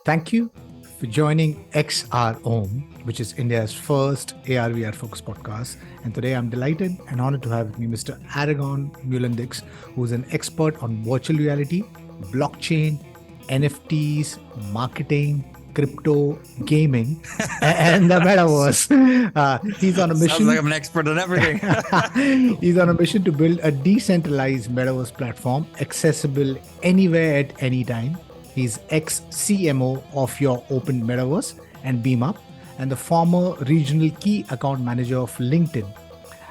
Thank you for joining XROM, which is India's first AR/VR focused podcast. And today I'm delighted and honored to have with me Mr. Aragorn Meulendijks, who's an expert on virtual reality, blockchain, NFTs, marketing, crypto, gaming, and the metaverse. He's on a mission. Sounds like I'm an expert on everything. He's on a mission to build a decentralized metaverse platform accessible anywhere at any time. He's ex-CMO of your Open Metaverse and Beemup, and the former regional key account manager of LinkedIn.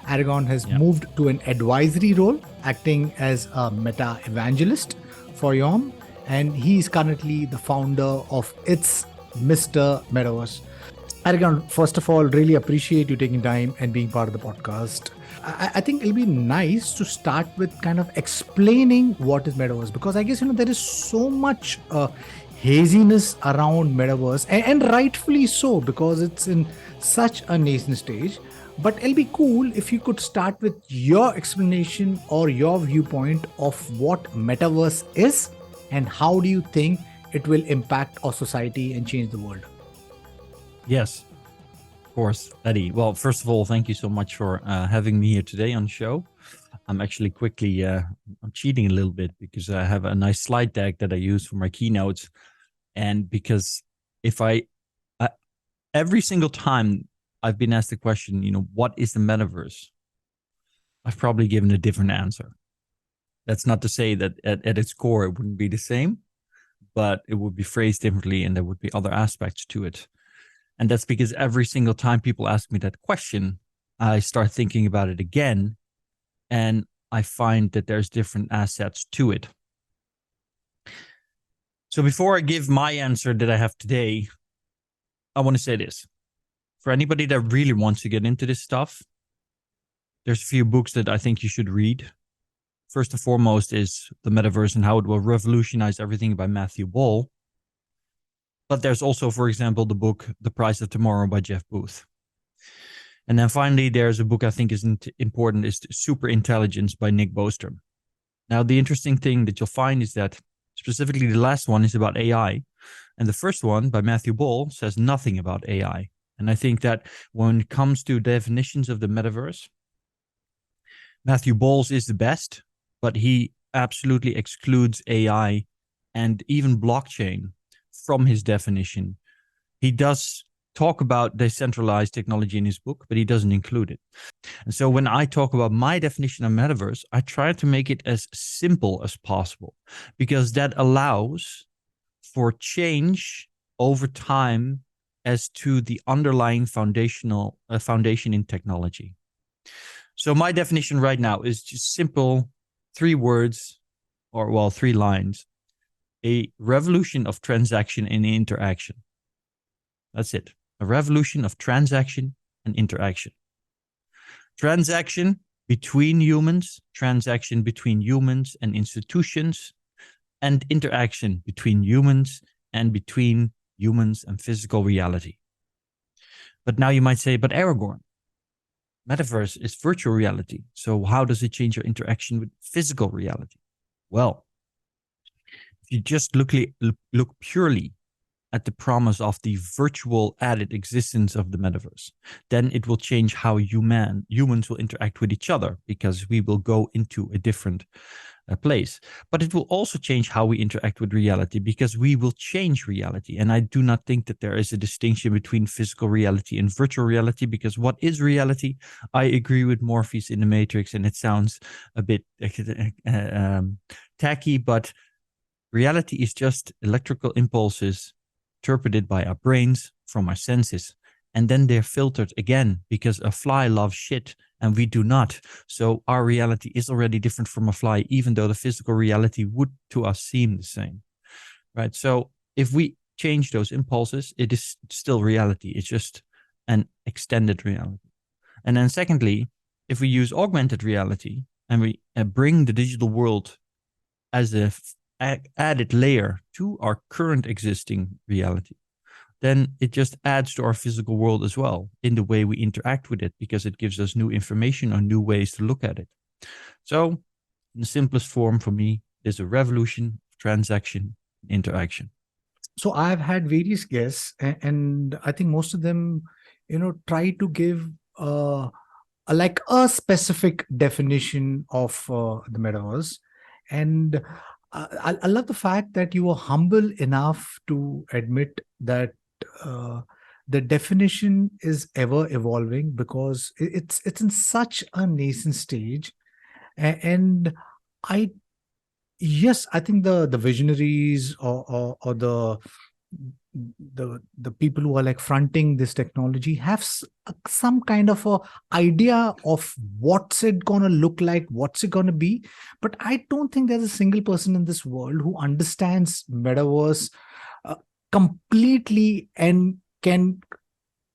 Aragorn has moved to an advisory role, acting as a Metavangelist for YOM, and he's currently the founder of It's MrMetaverse. Aragorn, first of all, really appreciate you taking time and being part of the podcast. I think it'll be nice to start with kind of explaining what is metaverse, because I guess there is so much haziness around metaverse, and rightfully so, because it's in such a nascent stage. But it'll be cool if you could start with your explanation or your viewpoint of what metaverse is and how do you think it will impact our society and change the world. Yes, of course, Eddie. Well, first of all, thank you so much for having me here today on the show. I'm actually quickly, I'm cheating a little bit because I have a nice slide deck that I use for my keynotes. And because every single time I've been asked the question, what is the metaverse? I've probably given a different answer. That's not to say that at its core, it wouldn't be the same, but it would be phrased differently and there would be other aspects to it. And that's because every single time people ask me that question, I start thinking about it again, and I find that there's different assets to it. So before I give my answer that I have today, I want to say this. For anybody that really wants to get into this stuff, there's a few books that I think you should read. First and foremost is The Metaverse and How It Will Revolutionize Everything by Matthew Ball. But there's also, for example, the book The Price of Tomorrow by Jeff Booth. And then finally, there's a book I think is important, is Super Intelligence by Nick Bostrom. Now, the interesting thing that you'll find is that specifically the last one is about AI. And the first one by Matthew Ball says nothing about AI. And I think that when it comes to definitions of the metaverse, Matthew Ball's is the best, but he absolutely excludes AI and even blockchain from his definition. He does talk about decentralized technology in his book, but he doesn't include it. And so when I talk about my definition of metaverse, I try to make it as simple as possible, because that allows for change over time as to the underlying foundation in technology. So my definition right now is just simple, 3 words, or 3 lines. A revolution of transaction and interaction. That's it. A revolution of transaction and interaction. Transaction between humans, transaction between humans and institutions, and interaction between humans and physical reality. But now you might say, but Aragorn, metaverse is virtual reality. So how does it change your interaction with physical reality? Well, you just look purely at the promise of the virtual added existence of the metaverse, then it will change how humans will interact with each other, because we will go into a different place. But it will also change how we interact with reality, because we will change reality. And I do not think that there is a distinction between physical reality and virtual reality, because what is reality? I agree with Morpheus in the Matrix, and it sounds a bit tacky, but reality is just electrical impulses interpreted by our brains from our senses. And then they're filtered again, because a fly loves shit and we do not. So our reality is already different from a fly, even though the physical reality would to us seem the same. Right? So if we change those impulses, it is still reality. It's just an extended reality. And then secondly, if we use augmented reality and we bring the digital world as a added layer to our current existing reality, then it just adds to our physical world as well in the way we interact with it, because it gives us new information or new ways to look at it. So in the simplest form for me, there's a revolution of transaction interaction. So I've had various guests, and I think most of them, try to give like a specific definition of the metaverse. And I love the fact that you were humble enough to admit that uh, the definition is ever evolving, because it's in such a nascent stage. And I yes, I think the visionaries, or the people who are like fronting this technology have some kind of a idea of what's it gonna look like, what's it gonna be. But I don't think there's a single person in this world who understands metaverse uh, completely and can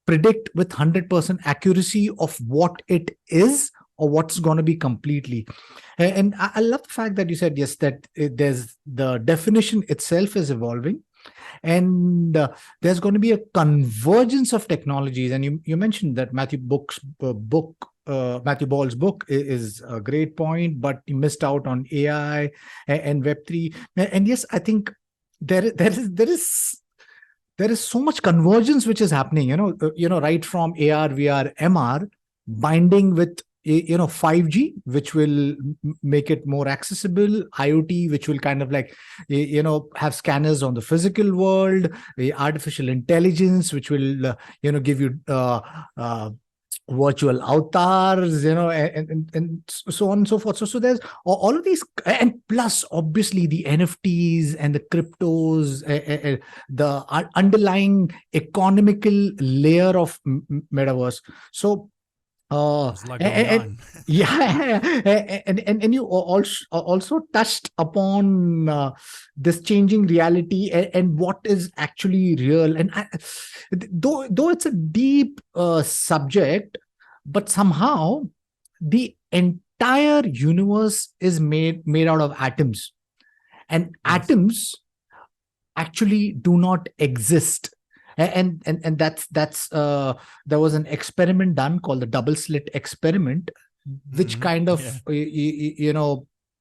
predict with 100% accuracy of what it is or what's going to be completely. And I love the fact that you said, yes, that there's the definition itself is evolving, and there's going to be a convergence of technologies. And you mentioned that Matthew Ball's book is a great point, but he missed out on AI and Web3. And yes, I think there is so much convergence which is happening, right from AR, VR, MR, binding with 5G, which will make it more accessible, IoT, which will kind of like have scanners on the physical world, the artificial intelligence, which will give you virtual avatars, and so on and so forth. So there's all of these, and plus obviously the NFTs and the cryptos, the underlying economical layer of metaverse. So There's a lot going on. yeah, and you also touched upon this changing reality, and what is actually real. And though it's a deep subject, but somehow the entire universe is made out of atoms, and Yes. atoms actually do not exist. And that's there was an experiment done called the double slit experiment, which kind of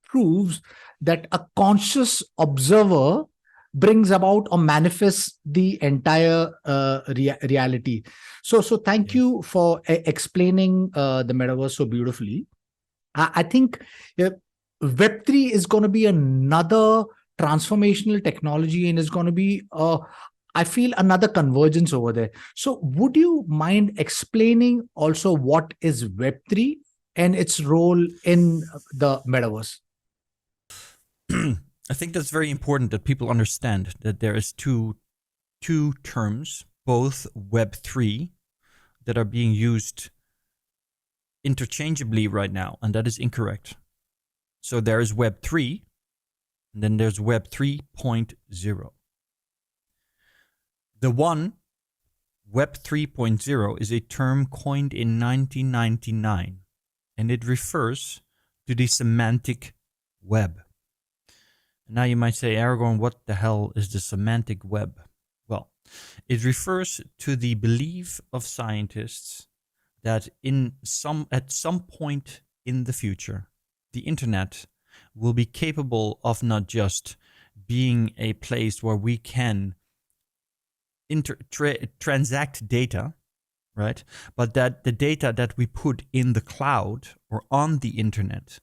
proves that a conscious observer brings about or manifests the entire reality. So thank Yes. you for explaining the metaverse so beautifully. I think Web3 is going to be another transformational technology, and is going to be, I feel, another convergence over there. So would you mind explaining also what is Web3 and its role in the metaverse? I think that's very important that people understand that there is two terms, both Web3, that are being used interchangeably right now, and that is incorrect. So there is Web3, and then there's Web 3.0. The one, Web 3.0, is a term coined in 1999, and it refers to the semantic web. Now you might say, Aragorn, what the hell is the semantic web? Well, it refers to the belief of scientists that at some point in the future, the internet will be capable of not just being a place where we can transact data, right? But that the data that we put in the cloud or on the internet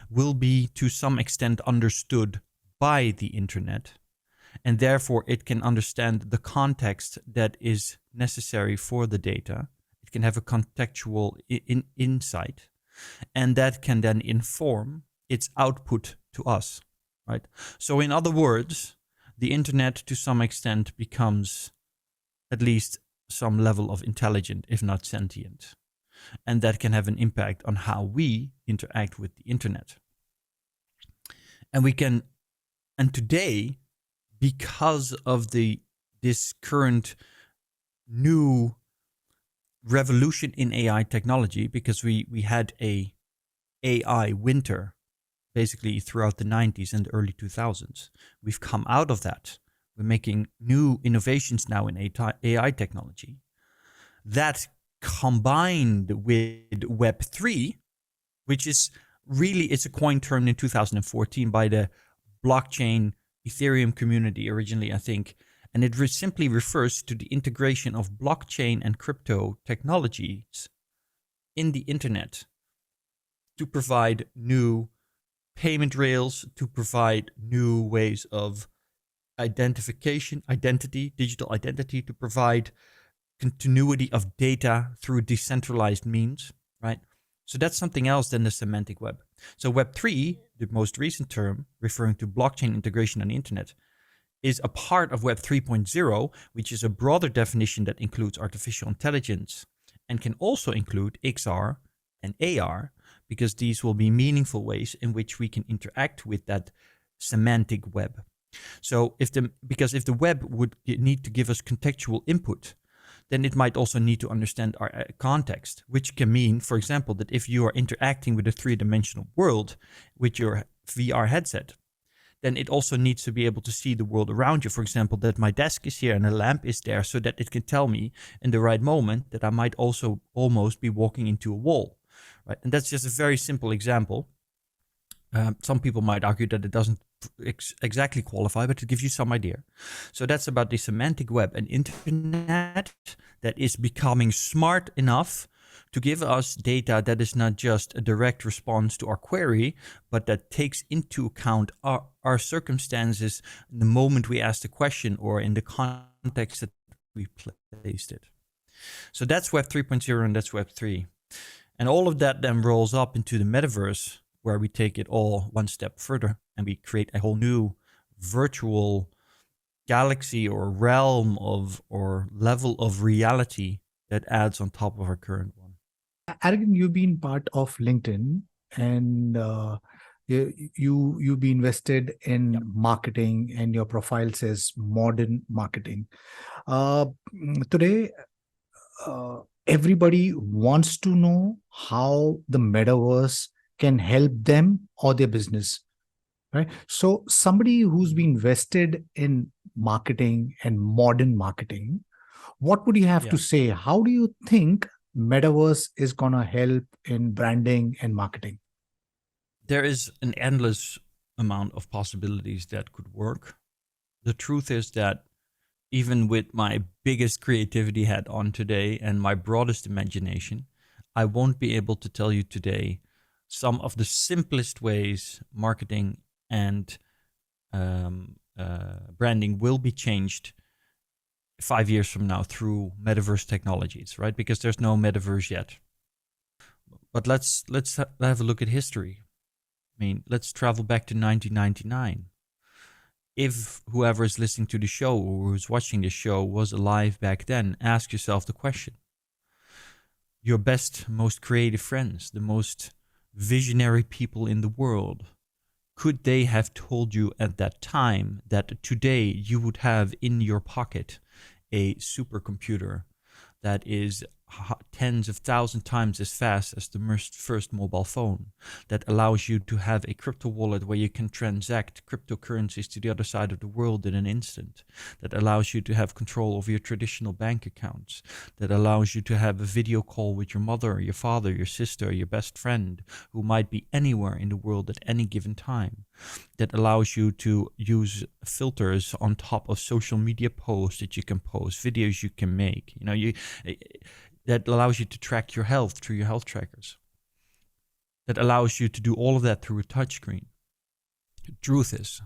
will be to some extent understood by the internet, and therefore it can understand the context that is necessary for the data. It can have a contextual insight, and that can then inform its output to us, right? So in other words, the internet to some extent becomes at least some level of intelligent, if not sentient. And that can have an impact on how we interact with the internet. And today, because of this current new revolution in AI technology, because we had a AI winter basically throughout the 90s and the early 2000s. We've come out of that. We're making new innovations now in AI technology. That combined with Web3, which is really, it's a coin term in 2014 by the blockchain Ethereum community originally, I think, And it simply refers to the integration of blockchain and crypto technologies in the internet to provide new payment rails, to provide new ways of digital identity, to provide continuity of data through decentralized means, right? So that's something else than the semantic web. So Web3, the most recent term referring to blockchain integration on the internet, is a part of Web 3.0, which is a broader definition that includes artificial intelligence and can also include XR and AR, because these will be meaningful ways in which we can interact with that semantic web. So if the web would need to give us contextual input, then it might also need to understand our context, which can mean, for example, that if you are interacting with a three-dimensional world with your VR headset, then it also needs to be able to see the world around you. For example, that my desk is here and a lamp is there, so that it can tell me in the right moment that I might also almost be walking into a wall, right? And that's just a very simple example. Some people might argue that it doesn't exactly qualify, but it gives you some idea. So that's about the semantic web, an internet that is becoming smart enough to give us data that is not just a direct response to our query, but that takes into account our circumstances in the moment we ask the question or in the context that we placed it. So that's Web 3.0 and that's Web 3. And all of that then rolls up into the metaverse, where we take it all one step further and we create a whole new virtual galaxy or realm of or level of reality that adds on top of our current one. Aragorn, you've been part of LinkedIn, and you be invested in marketing, and your profile says modern marketing. Today, everybody wants to know how the metaverse can help them or their business, right? So somebody who's been invested in marketing and modern marketing, what would you have to say? How do you think metaverse is going to help in branding and marketing? There is an endless amount of possibilities that could work. The truth is that even with my biggest creativity hat on today and my broadest imagination, I won't be able to tell you today some of the simplest ways marketing and branding will be changed 5 years from now through metaverse technologies, right? Because there's no metaverse yet. But let's have a look at history. I mean, let's travel back to 1999. If whoever is listening to the show or who's watching the show was alive back then, ask yourself the question. Your best, most creative friends, the most visionary people in the world, could they have told you at that time that today you would have in your pocket a supercomputer that is tens of thousands times as fast as the first mobile phone, that allows you to have a crypto wallet where you can transact cryptocurrencies to the other side of the world in an instant, that allows you to have control over your traditional bank accounts, that allows you to have a video call with your mother, your father, your sister, your best friend, who might be anywhere in the world at any given time, that allows you to use filters on top of social media posts that you can post, videos you can make, that allows you to track your health through your health trackers, that allows you to do all of that through a touchscreen. The truth is,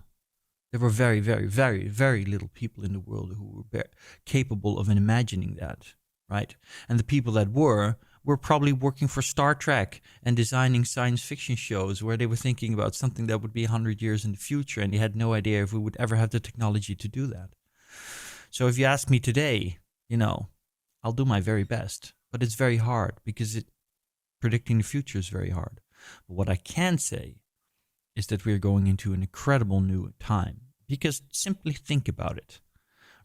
there were very, very, very, very little people in the world who were capable of imagining that, right? And the people that were probably working for Star Trek and designing science fiction shows where they were thinking about something that would be 100 years in the future, and they had no idea if we would ever have the technology to do that. So if you ask me today, I'll do my very best, but it's very hard because predicting the future is very hard. But what I can say is that we're going into an incredible new time, because simply think about it.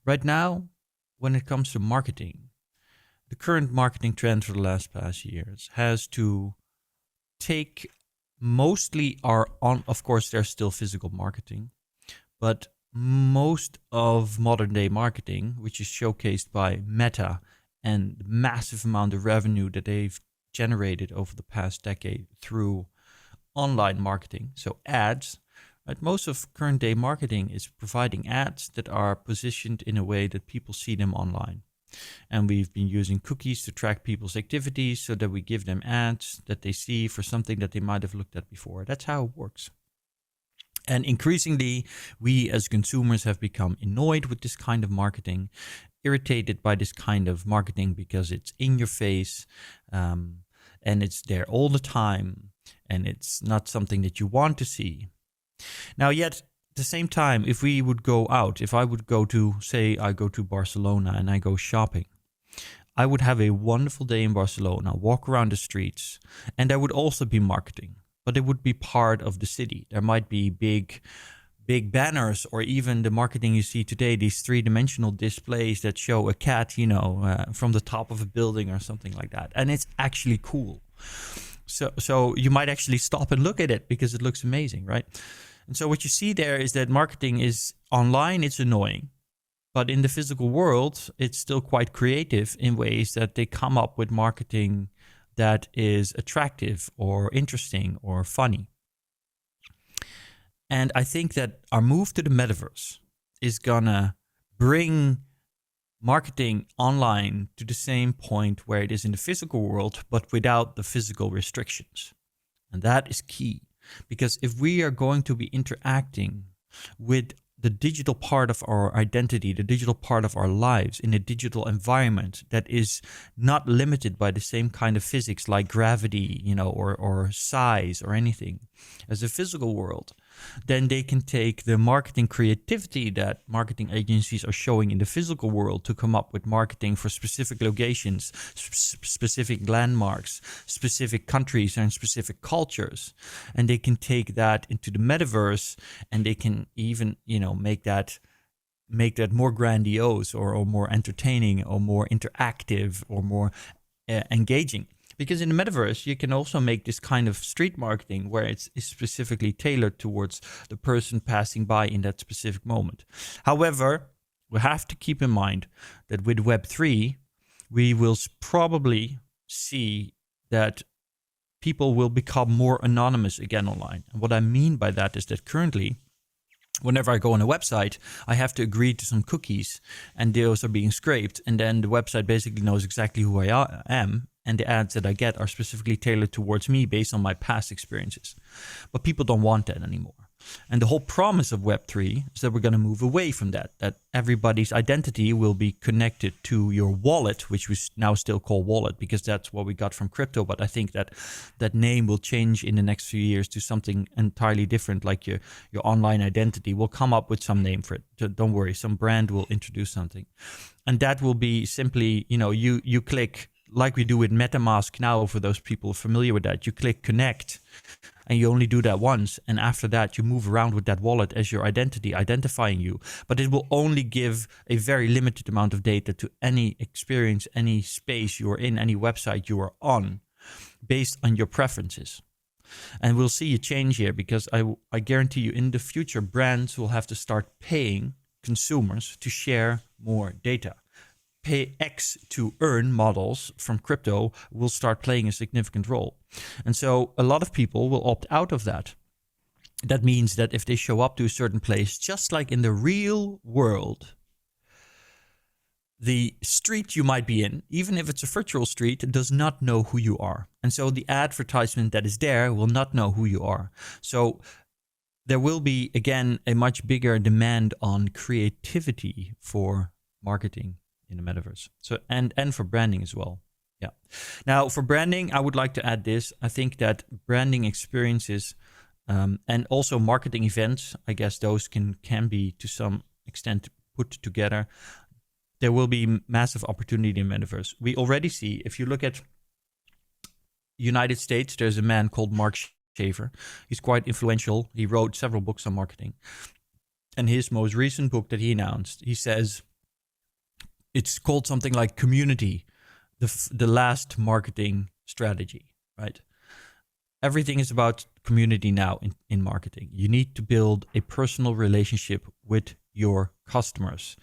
Right now, when it comes to marketing, the current marketing trend for the past years has to take mostly of course, there's still physical marketing, but most of modern day marketing, which is showcased by Meta and the massive amount of revenue that they've generated over the past decade through online marketing, so ads, Right? Most of current day marketing is providing ads that are positioned in a way that people see them online. And we've been using cookies to track people's activities so that we give them ads that they see for something that they might have looked at before. That's how it works. And increasingly, we as consumers have become annoyed with this kind of marketing, irritated by this kind of marketing because it's in your face, and it's there all the time, and it's not something that you want to see. Now, yet, at the same time, if we would go out, if I would go to, say, I go to Barcelona and I go shopping, I would have a wonderful day in Barcelona, walk around the streets, and there would also be marketing, but it would be part of the city. There might be big banners, or even the marketing you see today, these three-dimensional displays that show a cat, from the top of a building or something like that. And it's actually cool. So you might actually stop and look at it because it looks amazing, right? And so what you see there is that marketing is online, it's annoying. But in the physical world, it's still quite creative in ways that they come up with marketing that is attractive or interesting or funny. And I think that our move to the metaverse is gonna bring marketing online to the same point where it is in the physical world, but without the physical restrictions. And that is key, because if we are going to be interacting with the digital part of our identity, the digital part of our lives in a digital environment that is not limited by the same kind of physics like gravity, or size or anything as a physical world, then they can take the marketing creativity that marketing agencies are showing in the physical world to come up with marketing for specific locations, specific landmarks, specific countries and specific cultures. And they can take that into the metaverse, and they can even, make that more grandiose or more entertaining or more interactive or more engaging. Because in the metaverse, you can also make this kind of street marketing where it's specifically tailored towards the person passing by in that specific moment. However, we have to keep in mind that with Web3, we will probably see that people will become more anonymous again online. And what I mean by that is that currently, whenever I go on a website, I have to agree to some cookies, and those are being scraped. And then the website basically knows exactly who I am. And the ads that I get are specifically tailored towards me based on my past experiences. But people don't want that anymore. And the whole promise of Web3 is that we're going to move away from that everybody's identity will be connected to your wallet, which we now still call wallet because that's what we got from crypto. But I think that name will change in the next few years to something entirely different, like your online identity. We'll come up with some name for it. Don't worry, some brand will introduce something. And that will be simply, you click, like we do with MetaMask now, for those people familiar with that, you click connect and you only do that once. And after that, you move around with that wallet as your identity, identifying you. But it will only give a very limited amount of data to any experience, any space you're in, any website you are on, based on your preferences. And we'll see a change here because I guarantee you in the future, brands will have to start paying consumers to share more data. Pay X to earn models from crypto will start playing a significant role. And so a lot of people will opt out of that. That means that if they show up to a certain place, just like in the real world, the street you might be in, even if it's a virtual street, does not know who you are. And so the advertisement that is there will not know who you are. So there will be, again, a much bigger demand on creativity for marketing in the metaverse. So and for branding as well. Yeah. Now for branding, I would like to add this. I think that branding experiences and also marketing events, I guess those can be to some extent put together. There will be massive opportunity in metaverse. We already see, if you look at United States, there's a man called Mark Shaver. He's quite influential. He wrote several books on marketing. And his most recent book that he announced, he says, it's called something like Community, the last marketing strategy, right? Everything is about community now in marketing. You need to build a personal relationship with your customers,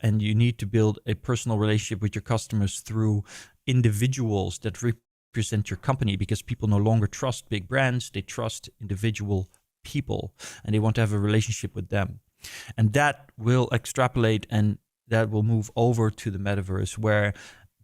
and you need to build a personal relationship with your customers through individuals that represent your company, because people no longer trust big brands. They trust individual people and they want to have a relationship with them. And that will extrapolate and that will move over to the metaverse, where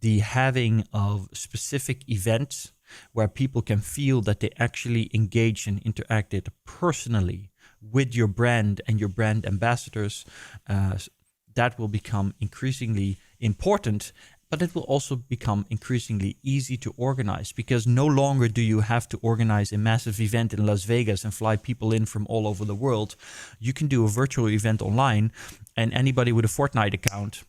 the having of specific events where people can feel that they actually engage and interacted personally with your brand and your brand ambassadors, that will become increasingly important. But it will also become increasingly easy to organize, because no longer do you have to organize a massive event in Las Vegas and fly people in from all over the world. You can do a virtual event online, and anybody with a Fortnite account,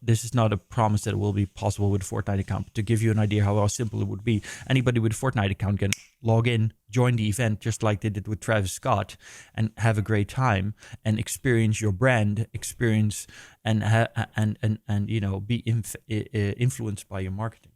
this is not a promise that it will be possible with a Fortnite account, but to give you an idea how simple it would be, anybody with a Fortnite account can log in, join the event just like they did with Travis Scott, and have a great time and experience your brand, be influenced by your marketing.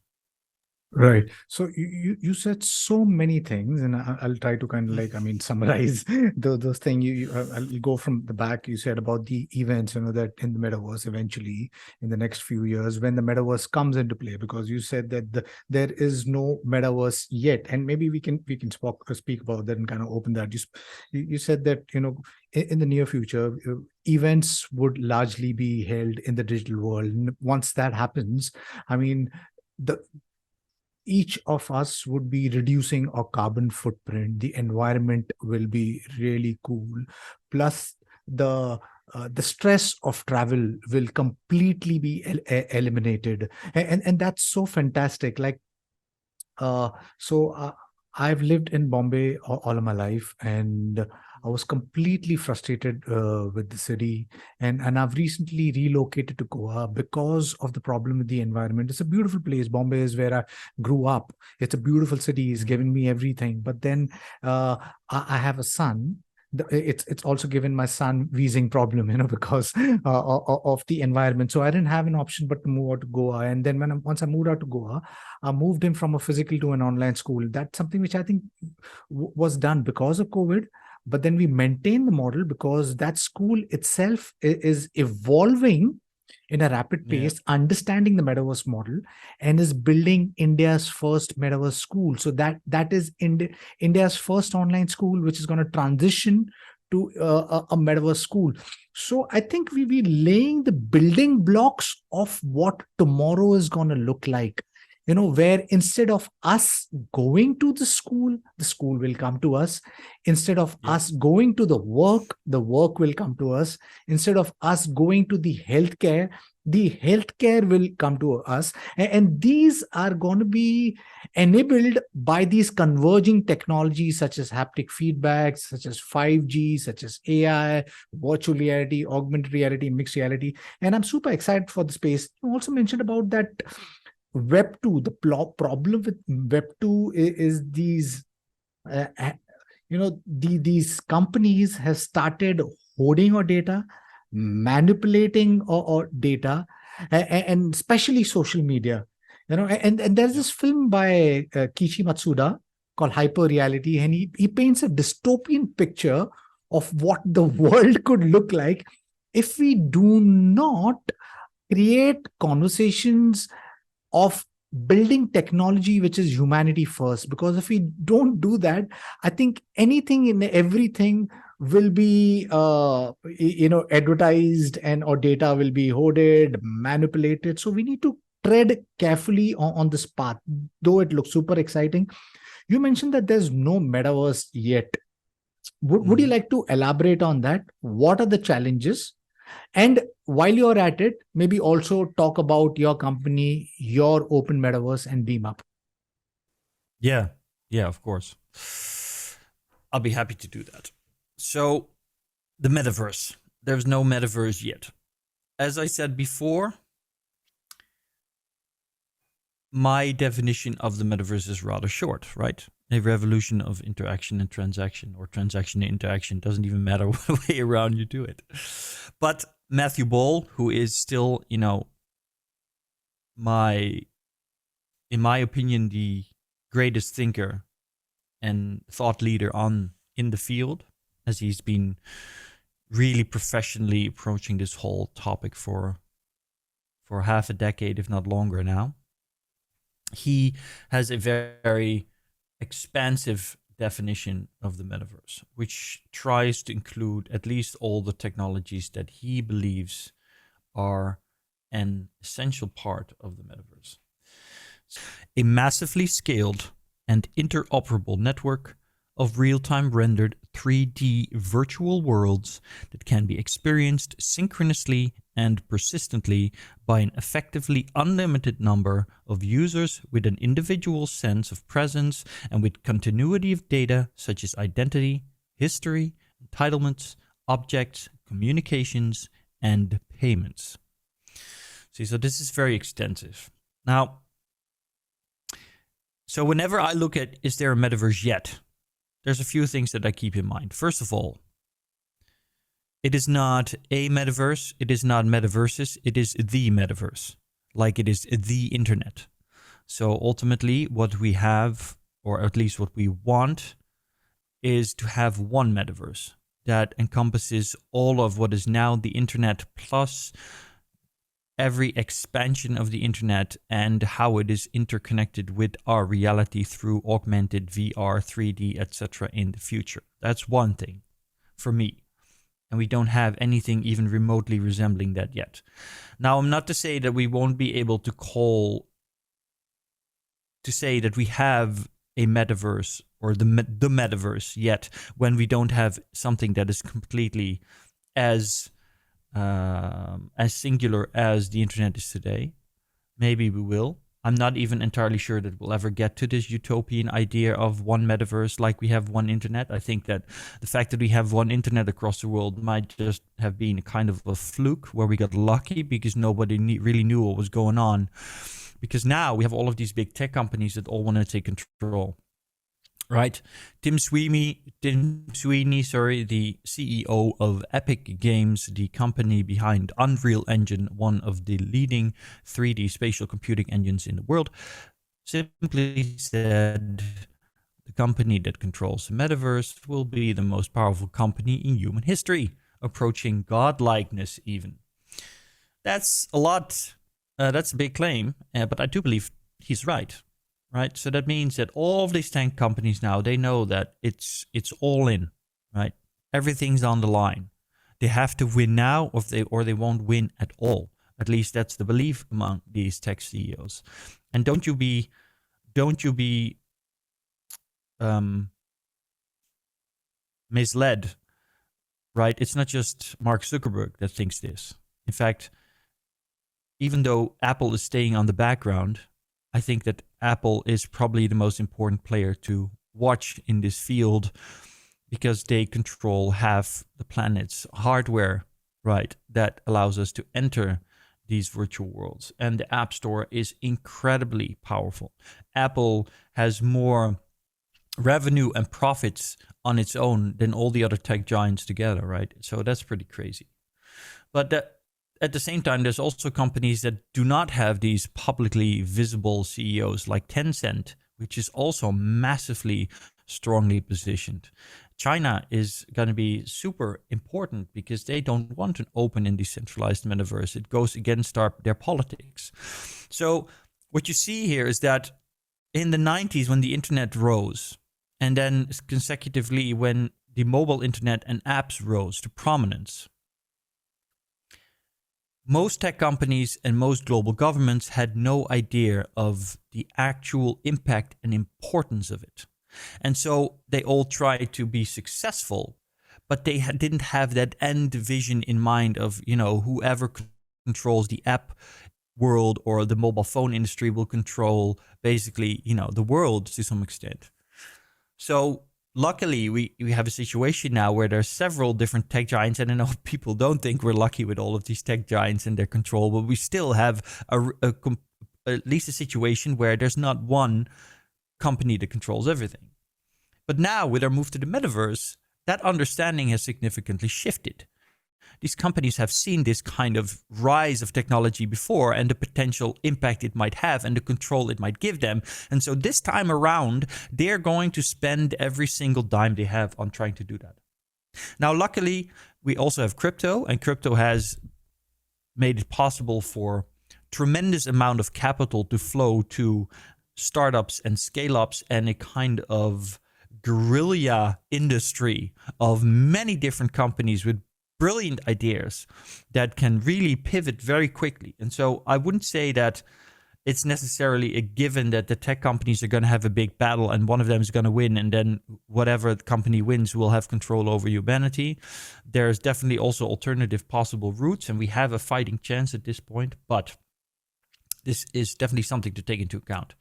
Right. So you said so many things, and I'll try to kind of summarize those things. I'll go from the back. You said about the events, that in the metaverse eventually in the next few years when the metaverse comes into play, because you said that there is no metaverse yet, and maybe we can speak about that and kind of open that. You said that in the near future events would largely be held in the digital world. And once that happens, each of us would be reducing our carbon footprint. The environment will be really cool. Plus, the stress of travel will completely be eliminated, and that's so fantastic. I've lived in Bombay all of my life, and I was completely frustrated with the city. And I've recently relocated to Goa because of the problem with the environment. It's a beautiful place. Bombay is where I grew up. It's a beautiful city. It's given me everything. But then I have a son. It's also given my son wheezing problem, because of the environment. So I didn't have an option but to move out to Goa. And then once I moved out to Goa, I moved him from a physical to an online school. That's something which I think was done because of COVID. But then we maintain the model because that school itself is evolving in a rapid pace, understanding the metaverse model, and is building India's first metaverse school. So that is India's first online school, which is going to transition to a metaverse school. So I think we be laying the building blocks of what tomorrow is going to look like. Where instead of us going to the school will come to us. Instead of us going to the work will come to us. Instead of us going to the healthcare will come to us. And these are going to be enabled by these converging technologies such as haptic feedback, such as 5G, such as AI, virtual reality, augmented reality, mixed reality. And I'm super excited for the space. You also mentioned about that Web 2. The problem with Web 2 is these, these companies have started hoarding our data, manipulating our data, and especially social media. And there's this film by Kishi Matsuda called Hyper Reality, and he paints a dystopian picture of what the world could look like if we do not create conversations of building technology which is humanity first. Because if we don't do that, I think anything and everything will be advertised, and our data will be hoarded, manipulated. So we need to tread carefully on this path, though it looks super exciting. You mentioned that there's no metaverse yet. Would you like to elaborate on that? What are the challenges? And while you're at it, maybe also talk about your company, your Open Metaverse, and Beemup. Yeah, of course. I'll be happy to do that. So, the metaverse. There's no metaverse yet. As I said before, my definition of the metaverse is rather short, right? A revolution of interaction and transaction, or transaction and interaction. Doesn't even matter what way around you do it. But Matthew Ball, who is still, in my opinion, the greatest thinker and thought leader in the field, as he's been really professionally approaching this whole topic for half a decade, if not longer now. He has a very expansive definition of the metaverse, which tries to include at least all the technologies that he believes are an essential part of the metaverse. A massively scaled and interoperable network of real-time rendered 3D virtual worlds that can be experienced synchronously and persistently by an effectively unlimited number of users with an individual sense of presence and with continuity of data such as identity, history, entitlements, objects, communications, and payments. See, so this is very extensive. Now, so whenever I look at, is there a metaverse yet? There's a few things that I keep in mind. First of all, it is not a metaverse. It is not metaverses. It is the metaverse, like it is the internet. So ultimately, what we have, or at least what we want, is to have one metaverse that encompasses all of what is now the internet plus every expansion of the internet and how it is interconnected with our reality through augmented VR, 3D, etc. in the future. That's one thing for me. And we don't have anything even remotely resembling that yet. Now, I'm not to say that we won't be able to say that we have a metaverse or the metaverse yet when we don't have something that is completely as singular as the internet is today. Maybe we will. I'm not even entirely sure that we'll ever get to this utopian idea of one metaverse like we have one internet. I think that the fact that we have one internet across the world might just have been kind of a fluke where we got lucky because nobody really knew what was going on. Because now we have all of these big tech companies that all want to take control. Right, Tim Sweeney, the CEO of Epic Games, the company behind Unreal Engine, one of the leading 3D spatial computing engines in the world, simply said the company that controls the metaverse will be the most powerful company in human history, approaching godlikeness even. That's a lot. That's a big claim, but I do believe he's right. Right, so that means that all of these tech companies now, they know that it's all in, right? Everything's on the line. They have to win now, or they won't win at all. At least that's the belief among these tech CEOs. And don't you be misled, right? It's not just Mark Zuckerberg that thinks this. In fact, even though Apple is staying on the background, I think that Apple is probably the most important player to watch in this field because they control half the planet's hardware, right? That allows us to enter these virtual worlds. And the App Store is incredibly powerful. Apple has more revenue and profits on its own than all the other tech giants together, right? So that's pretty crazy. But at the same time, there's also companies that do not have these publicly visible CEOs like Tencent, which is also massively strongly positioned. China is going to be super important because they don't want an open and decentralized metaverse. It goes against their politics. So what you see here is that in the 90s, when the internet rose, and then consecutively when the mobile internet and apps rose to prominence, most tech companies and most global governments had no idea of the actual impact and importance of it. And so they all tried to be successful, but they didn't have that end vision in mind of, whoever controls the app world or the mobile phone industry will control basically, the world to some extent. So luckily, we have a situation now where there's several different tech giants, and I know people don't think we're lucky with all of these tech giants and their control, but we still have at least a situation where there's not one company that controls everything. But now, with our move to the metaverse, that understanding has significantly shifted. These companies have seen this kind of rise of technology before and the potential impact it might have and the control it might give them. And so this time around, they're going to spend every single dime they have on trying to do that. Now, luckily, we also have crypto, and crypto has made it possible for tremendous amount of capital to flow to startups and scale-ups and a kind of guerrilla industry of many different companies with brilliant ideas that can really pivot very quickly. And so I wouldn't say that it's necessarily a given that the tech companies are going to have a big battle and one of them is going to win, and then whatever company wins will have control over humanity. There's definitely also alternative possible routes, and we have a fighting chance at this point, but this is definitely something to take into account.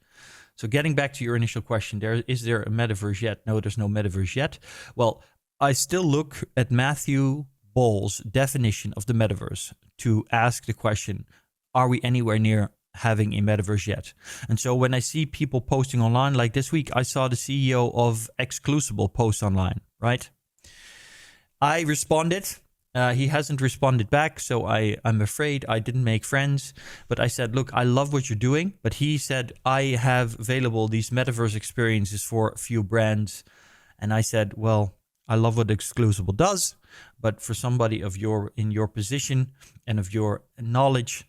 So getting back to your initial question, is there a metaverse yet? No, there's no metaverse yet. Well, I still look at Matthew Ball's definition of the metaverse to ask the question, are we anywhere near having a metaverse yet? And so when I see people posting online, like this week, I saw the CEO of Exclusible post online, right? I responded. He hasn't responded back, so I'm afraid I didn't make friends. But I said, look, I love what you're doing. But he said, I have available these metaverse experiences for a few brands. And I said, well, I love what Exclusible does. But for somebody in your position and of your knowledge,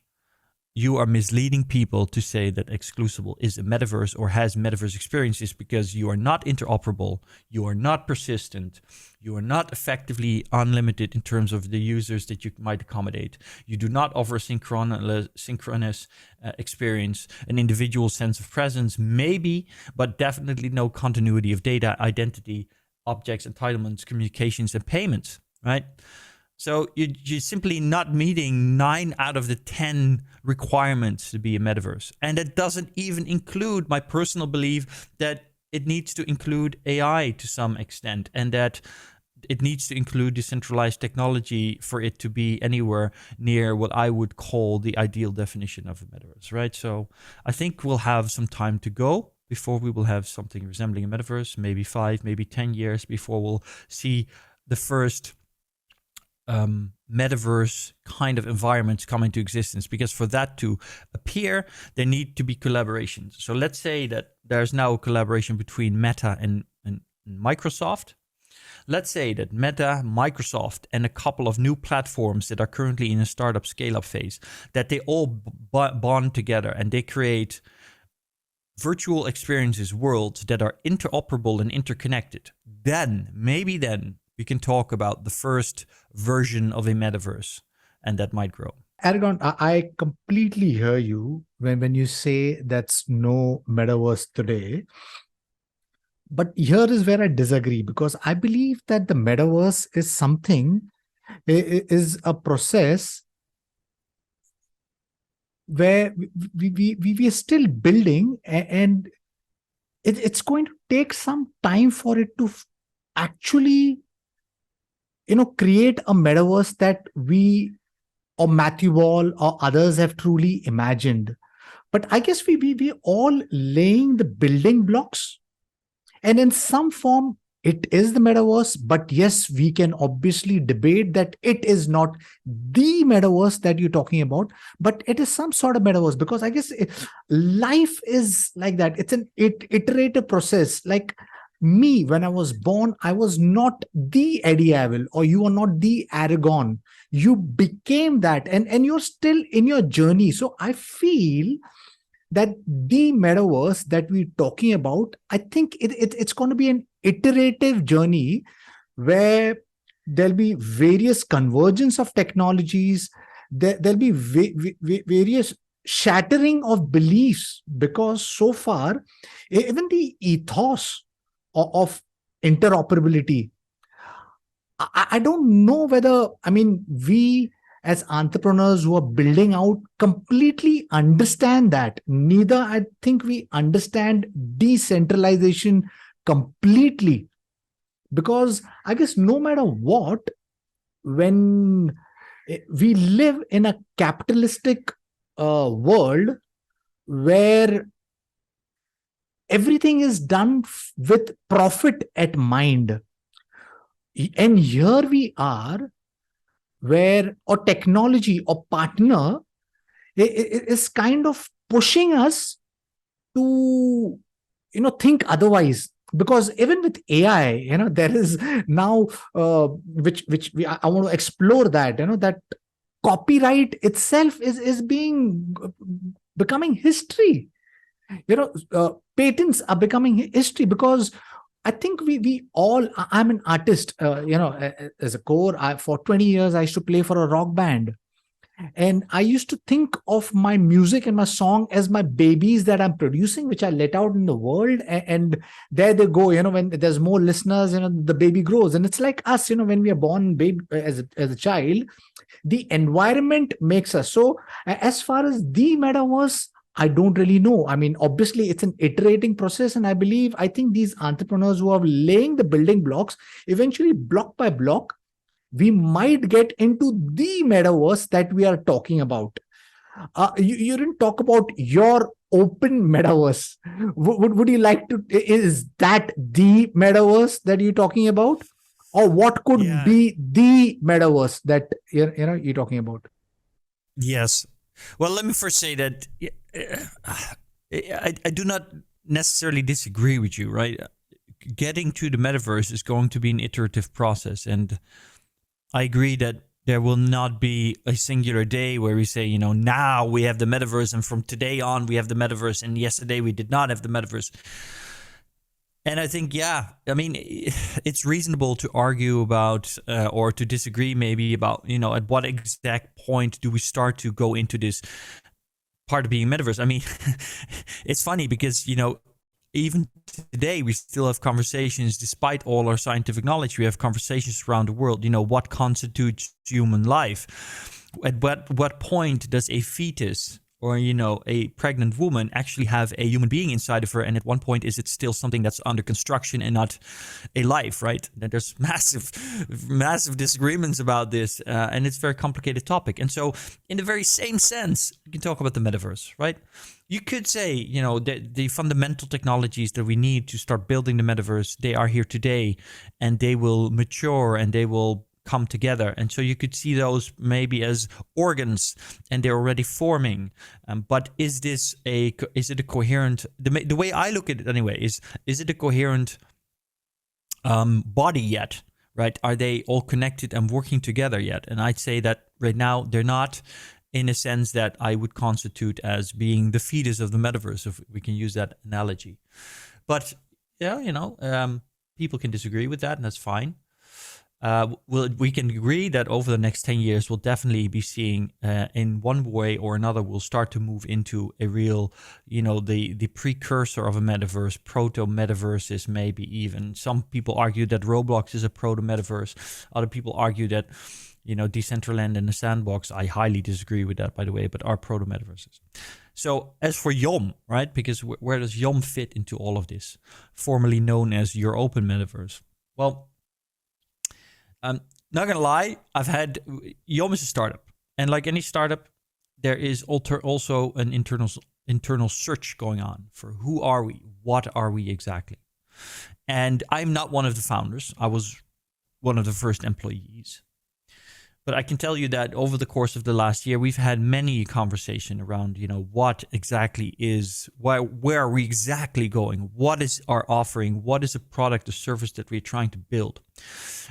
you are misleading people to say that Exclusible is a metaverse or has metaverse experiences, because you are not interoperable, you are not persistent, you are not effectively unlimited in terms of the users that you might accommodate. You do not offer a synchronous experience, an individual sense of presence, maybe, but definitely no continuity of data, identity, objects, entitlements, communications, and payments, right? So you're simply not meeting 9 out of the 10 requirements to be a metaverse. And that doesn't even include my personal belief that it needs to include AI to some extent, and that it needs to include decentralized technology for it to be anywhere near what I would call the ideal definition of a metaverse, right? So I think we'll have some time to go before we will have something resembling a metaverse, maybe 5, maybe 10 years before we'll see the first metaverse kind of environments come into existence, because for that to appear, there need to be collaborations. So let's say that there's now a collaboration between Meta and Microsoft. Let's say that Meta, Microsoft, and a couple of new platforms that are currently in a startup scale-up phase, that they all bond together and they create virtual experiences, worlds that are interoperable and interconnected. Then, maybe then, we can talk about the first version of a metaverse, and that might grow. Aragorn, I completely hear you when you say that's no metaverse today. But here is where I disagree, because I believe that the metaverse is something, is a process where we are still building, and it's going to take some time for it to actually create a metaverse that we or Matthew Ball or others have truly imagined. But I guess we all laying the building blocks, and in some form it is the metaverse. But yes, we can obviously debate that it is not the metaverse that you're talking about, but it is some sort of metaverse, because I guess life is like that. It's an iterative process. Like me, when I was born, I was not the Eddie Avil, or you are not the Aragorn. You became that, and you're still in your journey. So I feel that the metaverse that we're talking about, I think it's going to be an iterative journey where there'll be various convergence of technologies. There'll be various shattering of beliefs, because so far, even the ethos of interoperability, I don't know whether, we as entrepreneurs who are building out completely understand that. Neither I think we understand decentralization completely, because I guess no matter what, when we live in a capitalistic world where everything is done with profit at mind. And here we are, where a technology or partner is kind of pushing us to, think otherwise. Because even with AI, there is now, I want to explore that, that copyright itself is becoming history. Patents are becoming history, because I think we all. I'm an artist. As a core, for 20 years I used to play for a rock band, and I used to think of my music and my song as my babies that I'm producing, which I let out in the world. And there they go. When there's more listeners, the baby grows. And it's like us. When we are born baby as a child, the environment makes us. So as far as the metaverse, I don't really know. I mean, obviously it's an iterating process. And I think these entrepreneurs who are laying the building blocks, eventually block by block, we might get into the metaverse that we are talking about. You didn't talk about your open metaverse. Would you like to, is that the metaverse that you're talking about? Or what could be the metaverse that you're talking about? Yes. Well, let me first say that I do not necessarily disagree with you, right? Getting to the metaverse is going to be an iterative process. And I agree that there will not be a singular day where we say, now we have the metaverse and from today on we have the metaverse and yesterday we did not have the metaverse. And I think, it's reasonable to argue about or to disagree maybe about, at what exact point do we start to go into this part of being metaverse. I mean, it's funny because, even today we still have conversations, despite all our scientific knowledge, we have conversations around the world, what constitutes human life? At what point does a fetus or, a pregnant woman actually have a human being inside of her? And at one point, is it still something that's under construction and not a life, right? There's massive disagreements about this. And it's a very complicated topic. And so in the very same sense, you can talk about the metaverse, right? You could say, the fundamental technologies that we need to start building the metaverse, they are here today and they will mature and they will come together. And so you could see those maybe as organs and they're already forming. But is it a coherent, the way I look at it anyway, is it a coherent body yet, right? Are they all connected and working together yet? And I'd say that right now they're not, in a sense that I would constitute as being the fetus of the metaverse, if we can use that analogy. But people can disagree with that, and that's fine. We can agree that over the next 10 years, we'll definitely be seeing, in one way or another, we'll start to move into a real, the precursor of a metaverse, proto-metaverses maybe even. Some people argue that Roblox is a proto-metaverse. Other people argue that, Decentraland and the Sandbox, I highly disagree with that, by the way, but are proto-metaverses. So as for Yom, right, because where does Yom fit into all of this, formerly known as your Open Metaverse? Well, not gonna lie, Yom is a startup, and like any startup, there is also an internal search going on for who are we, what are we exactly. And I'm not one of the founders. I was one of the first employees. But I can tell you that over the course of the last year, we've had many conversations around, what exactly is, where are we exactly going? What is our offering? What is a product or service that we're trying to build?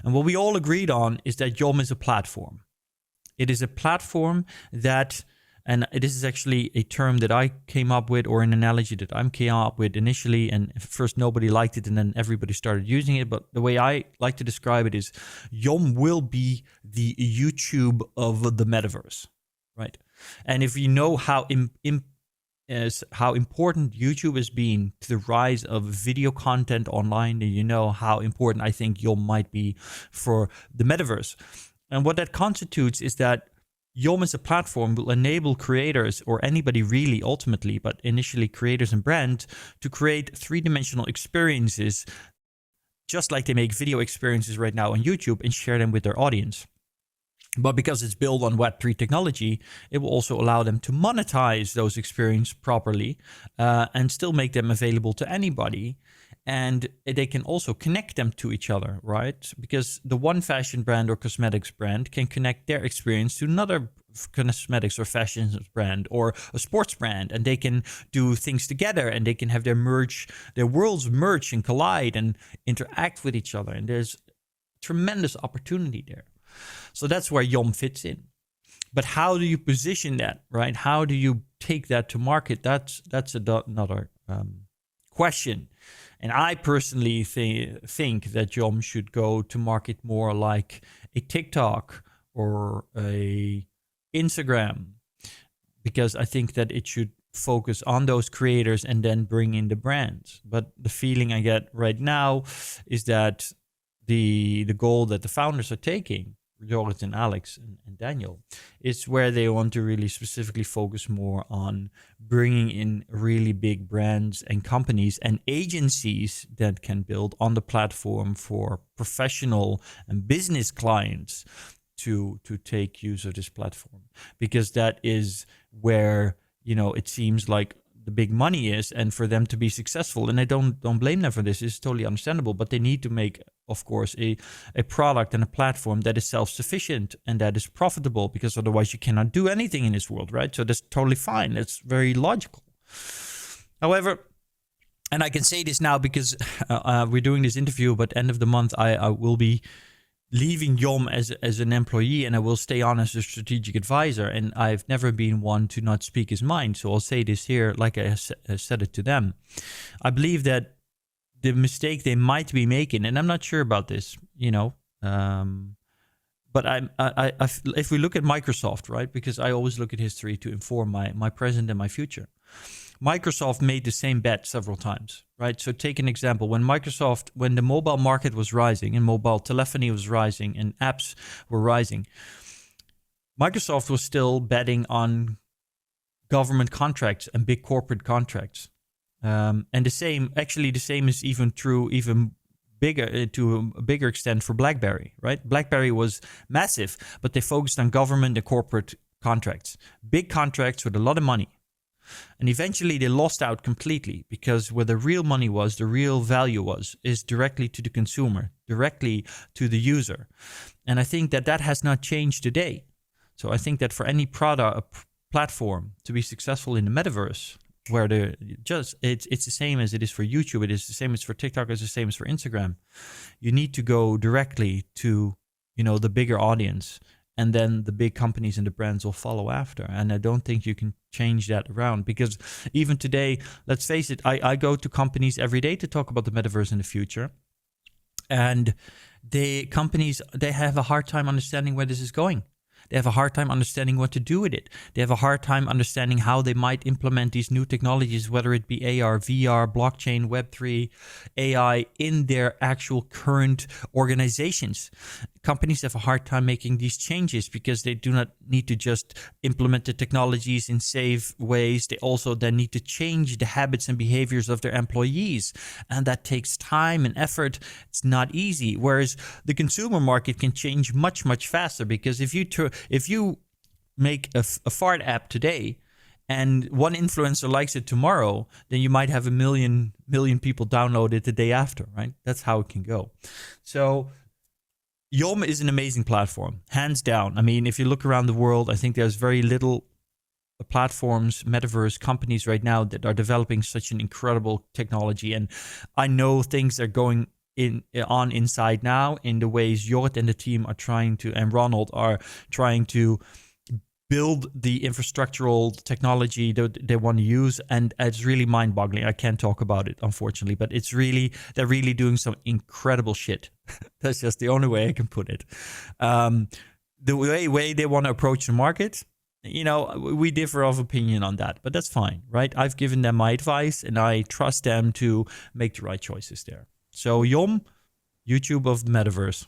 And what we all agreed on is that Yom is a platform. It is a platform that, and this is actually a term that I came up with, or an analogy that I came up with initially, and first nobody liked it and then everybody started using it. But the way I like to describe it is Yom will be the YouTube of the metaverse, right? And if you know how important YouTube has been to the rise of video content online, then you know how important I think Yom might be for the metaverse. And what that constitutes is that Yom as a platform will enable creators, or anybody really ultimately, but initially creators and brands, to create three-dimensional experiences, just like they make video experiences right now on YouTube, and share them with their audience. But because it's built on Web3 technology, it will also allow them to monetize those experiences properly and still make them available to anybody. And they can also connect them to each other, right? Because the one fashion brand or cosmetics brand can connect their experience to another cosmetics or fashion brand or a sports brand, and they can do things together, and they can have their worlds merge and collide and interact with each other. And there's tremendous opportunity there. So that's where Yom fits in. But how do you position that, right? How do you take that to market? That's another question. And I personally think that Yom should go to market more like a TikTok or a Instagram, because I think that it should focus on those creators and then bring in the brands. But the feeling I get right now is that the goal that the founders are taking, Jorrit and Alex and Daniel, is where they want to really specifically focus more on bringing in really big brands and companies and agencies that can build on the platform for professional and business clients to take use of this platform, because that is where, you know, it seems like the big money is, and for them to be successful, and I don't blame them for this, it's totally understandable, but they need to make, of course, a product and a platform that is self-sufficient and that is profitable, because otherwise you cannot do anything in this world, right? So that's totally fine. That's very logical. However, and I can say this now because we're doing this interview, but end of the month I will be leaving Yom as an employee, and I will stay on as a strategic advisor, and I've never been one to not speak his mind. So I'll say this here like I said it to them. I believe that the mistake they might be making, and I'm not sure about this, you know, but if we look at Microsoft, right, because I always look at history to inform my present and my future. Microsoft made the same bet several times, right? So take an example. When the mobile market was rising and mobile telephony was rising and apps were rising, Microsoft was still betting on government contracts and big corporate contracts. And the same is even true, even bigger, to a bigger extent for BlackBerry, right? BlackBerry was massive, but they focused on government and corporate contracts, big contracts with a lot of money. And eventually they lost out completely, because where the real money was, the real value is directly to the consumer, directly to the user. And I think that has not changed today. So I think that for any platform to be successful in the metaverse, where it's the same as it is for YouTube, it is the same as for TikTok, it's the same as for Instagram. You need to go directly to, you know, the bigger audience, and then the big companies and the brands will follow after. And I don't think you can change that around, because even today, let's face it, I go to companies every day to talk about the metaverse in the future. And they have a hard time understanding where this is going. They have a hard time understanding what to do with it. They have a hard time understanding how they might implement these new technologies, whether it be AR, VR, blockchain, Web3, AI, in their actual current organizations. Companies have a hard time making these changes because they do not need to just implement the technologies in safe ways. They also then need to change the habits and behaviors of their employees. And that takes time and effort. It's not easy. Whereas the consumer market can change much, much faster, because if you make a fart app today and one influencer likes it tomorrow, then you might have a million people download it the day after, right? That's how it can go. So Yom is an amazing platform, hands down. I mean, if you look around the world, I think there's very little platforms, metaverse companies right now that are developing such an incredible technology. And I know things are going on inside now in the ways Jorrit and the team are trying to, and Ronald are trying to build the infrastructural technology that they want to use, and it's really mind-boggling. I can't talk about it, unfortunately, but they're really doing some incredible shit. That's just the only way I can put it. The way they want to approach the market, you know, we differ of opinion on that, but that's fine, right? I've given them my advice, and I trust them to make the right choices there. So Yom, YouTube of the metaverse.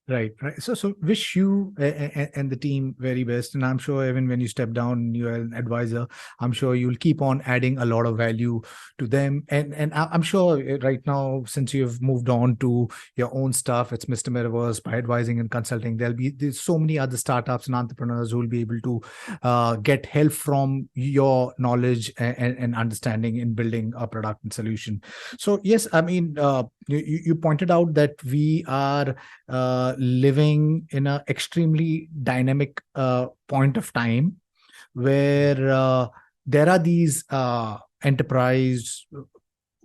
Right. So wish you and the team very best. And I'm sure even when you step down, you're an advisor, I'm sure you'll keep on adding a lot of value to them. And I'm sure right now, since you've moved on to your own stuff, it's MrMetaverse, by advising and consulting, there's so many other startups and entrepreneurs who will be able to get help from your knowledge and understanding in building a product and solution. So yes, I mean, you pointed out that we are living in an extremely dynamic point of time where there are these enterprise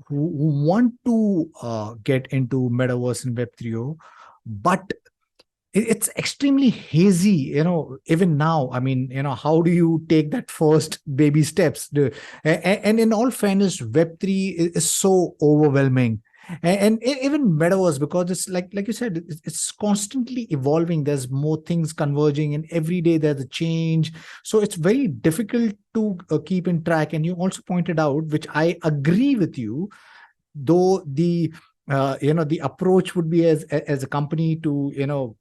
who want to get into metaverse and Web3, but it's extremely hazy, even now. I mean, how do you take that first baby steps? And in all fairness, Web3 is so overwhelming. And even metaverse, because it's like you said, it's constantly evolving. There's more things converging, and every day there's a change. So it's very difficult to keep in track. And you also pointed out, which I agree with you, though the approach would be as a company to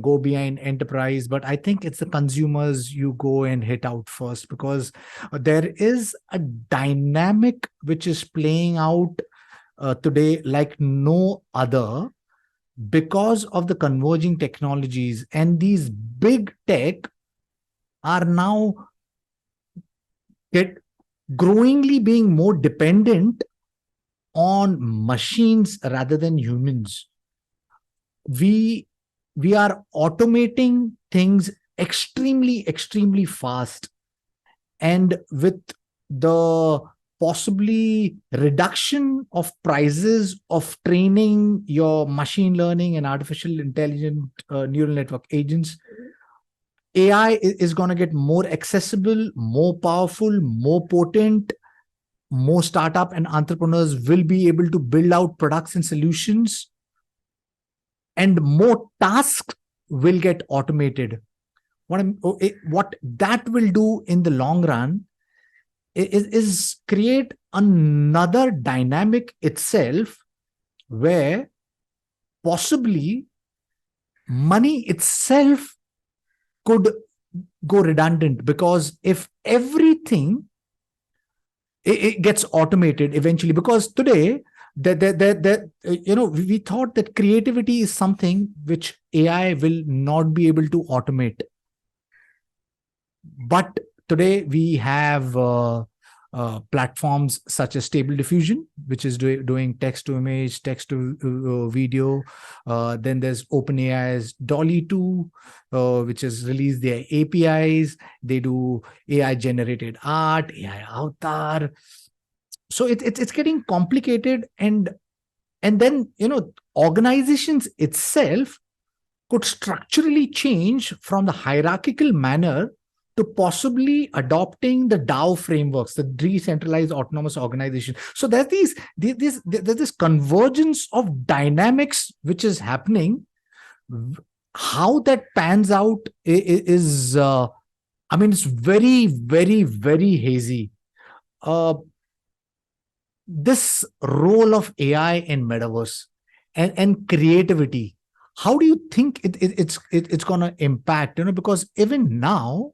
go behind enterprise, but I think it's the consumers you go and hit out first, because there is a dynamic which is playing out today like no other, because of the converging technologies, and these big tech are now growingly being more dependent on machines rather than humans. We are automating things extremely fast, and with the possibly reduction of prices of training your machine learning and artificial intelligent neural network agents, AI is going to get more accessible, more powerful, more potent. More startup and entrepreneurs will be able to build out products and solutions, and more tasks will get automated. What that will do in the long run is create another dynamic itself, where possibly money itself could go redundant, because if everything it gets automated eventually, because today we thought that creativity is something which AI will not be able to automate. But today we have platforms such as Stable Diffusion, which is doing text to image, text to video. Then there's OpenAI's Dolly 2, which has released their APIs. They do AI generated art, AI avatar. So it's getting complicated, and then organizations itself could structurally change from the hierarchical manner to possibly adopting the DAO frameworks, the decentralized autonomous organization. So there's this convergence of dynamics which is happening. How that pans out is it's very hazy. This role of AI in metaverse and creativity, how do you think it's going to impact? Because even now,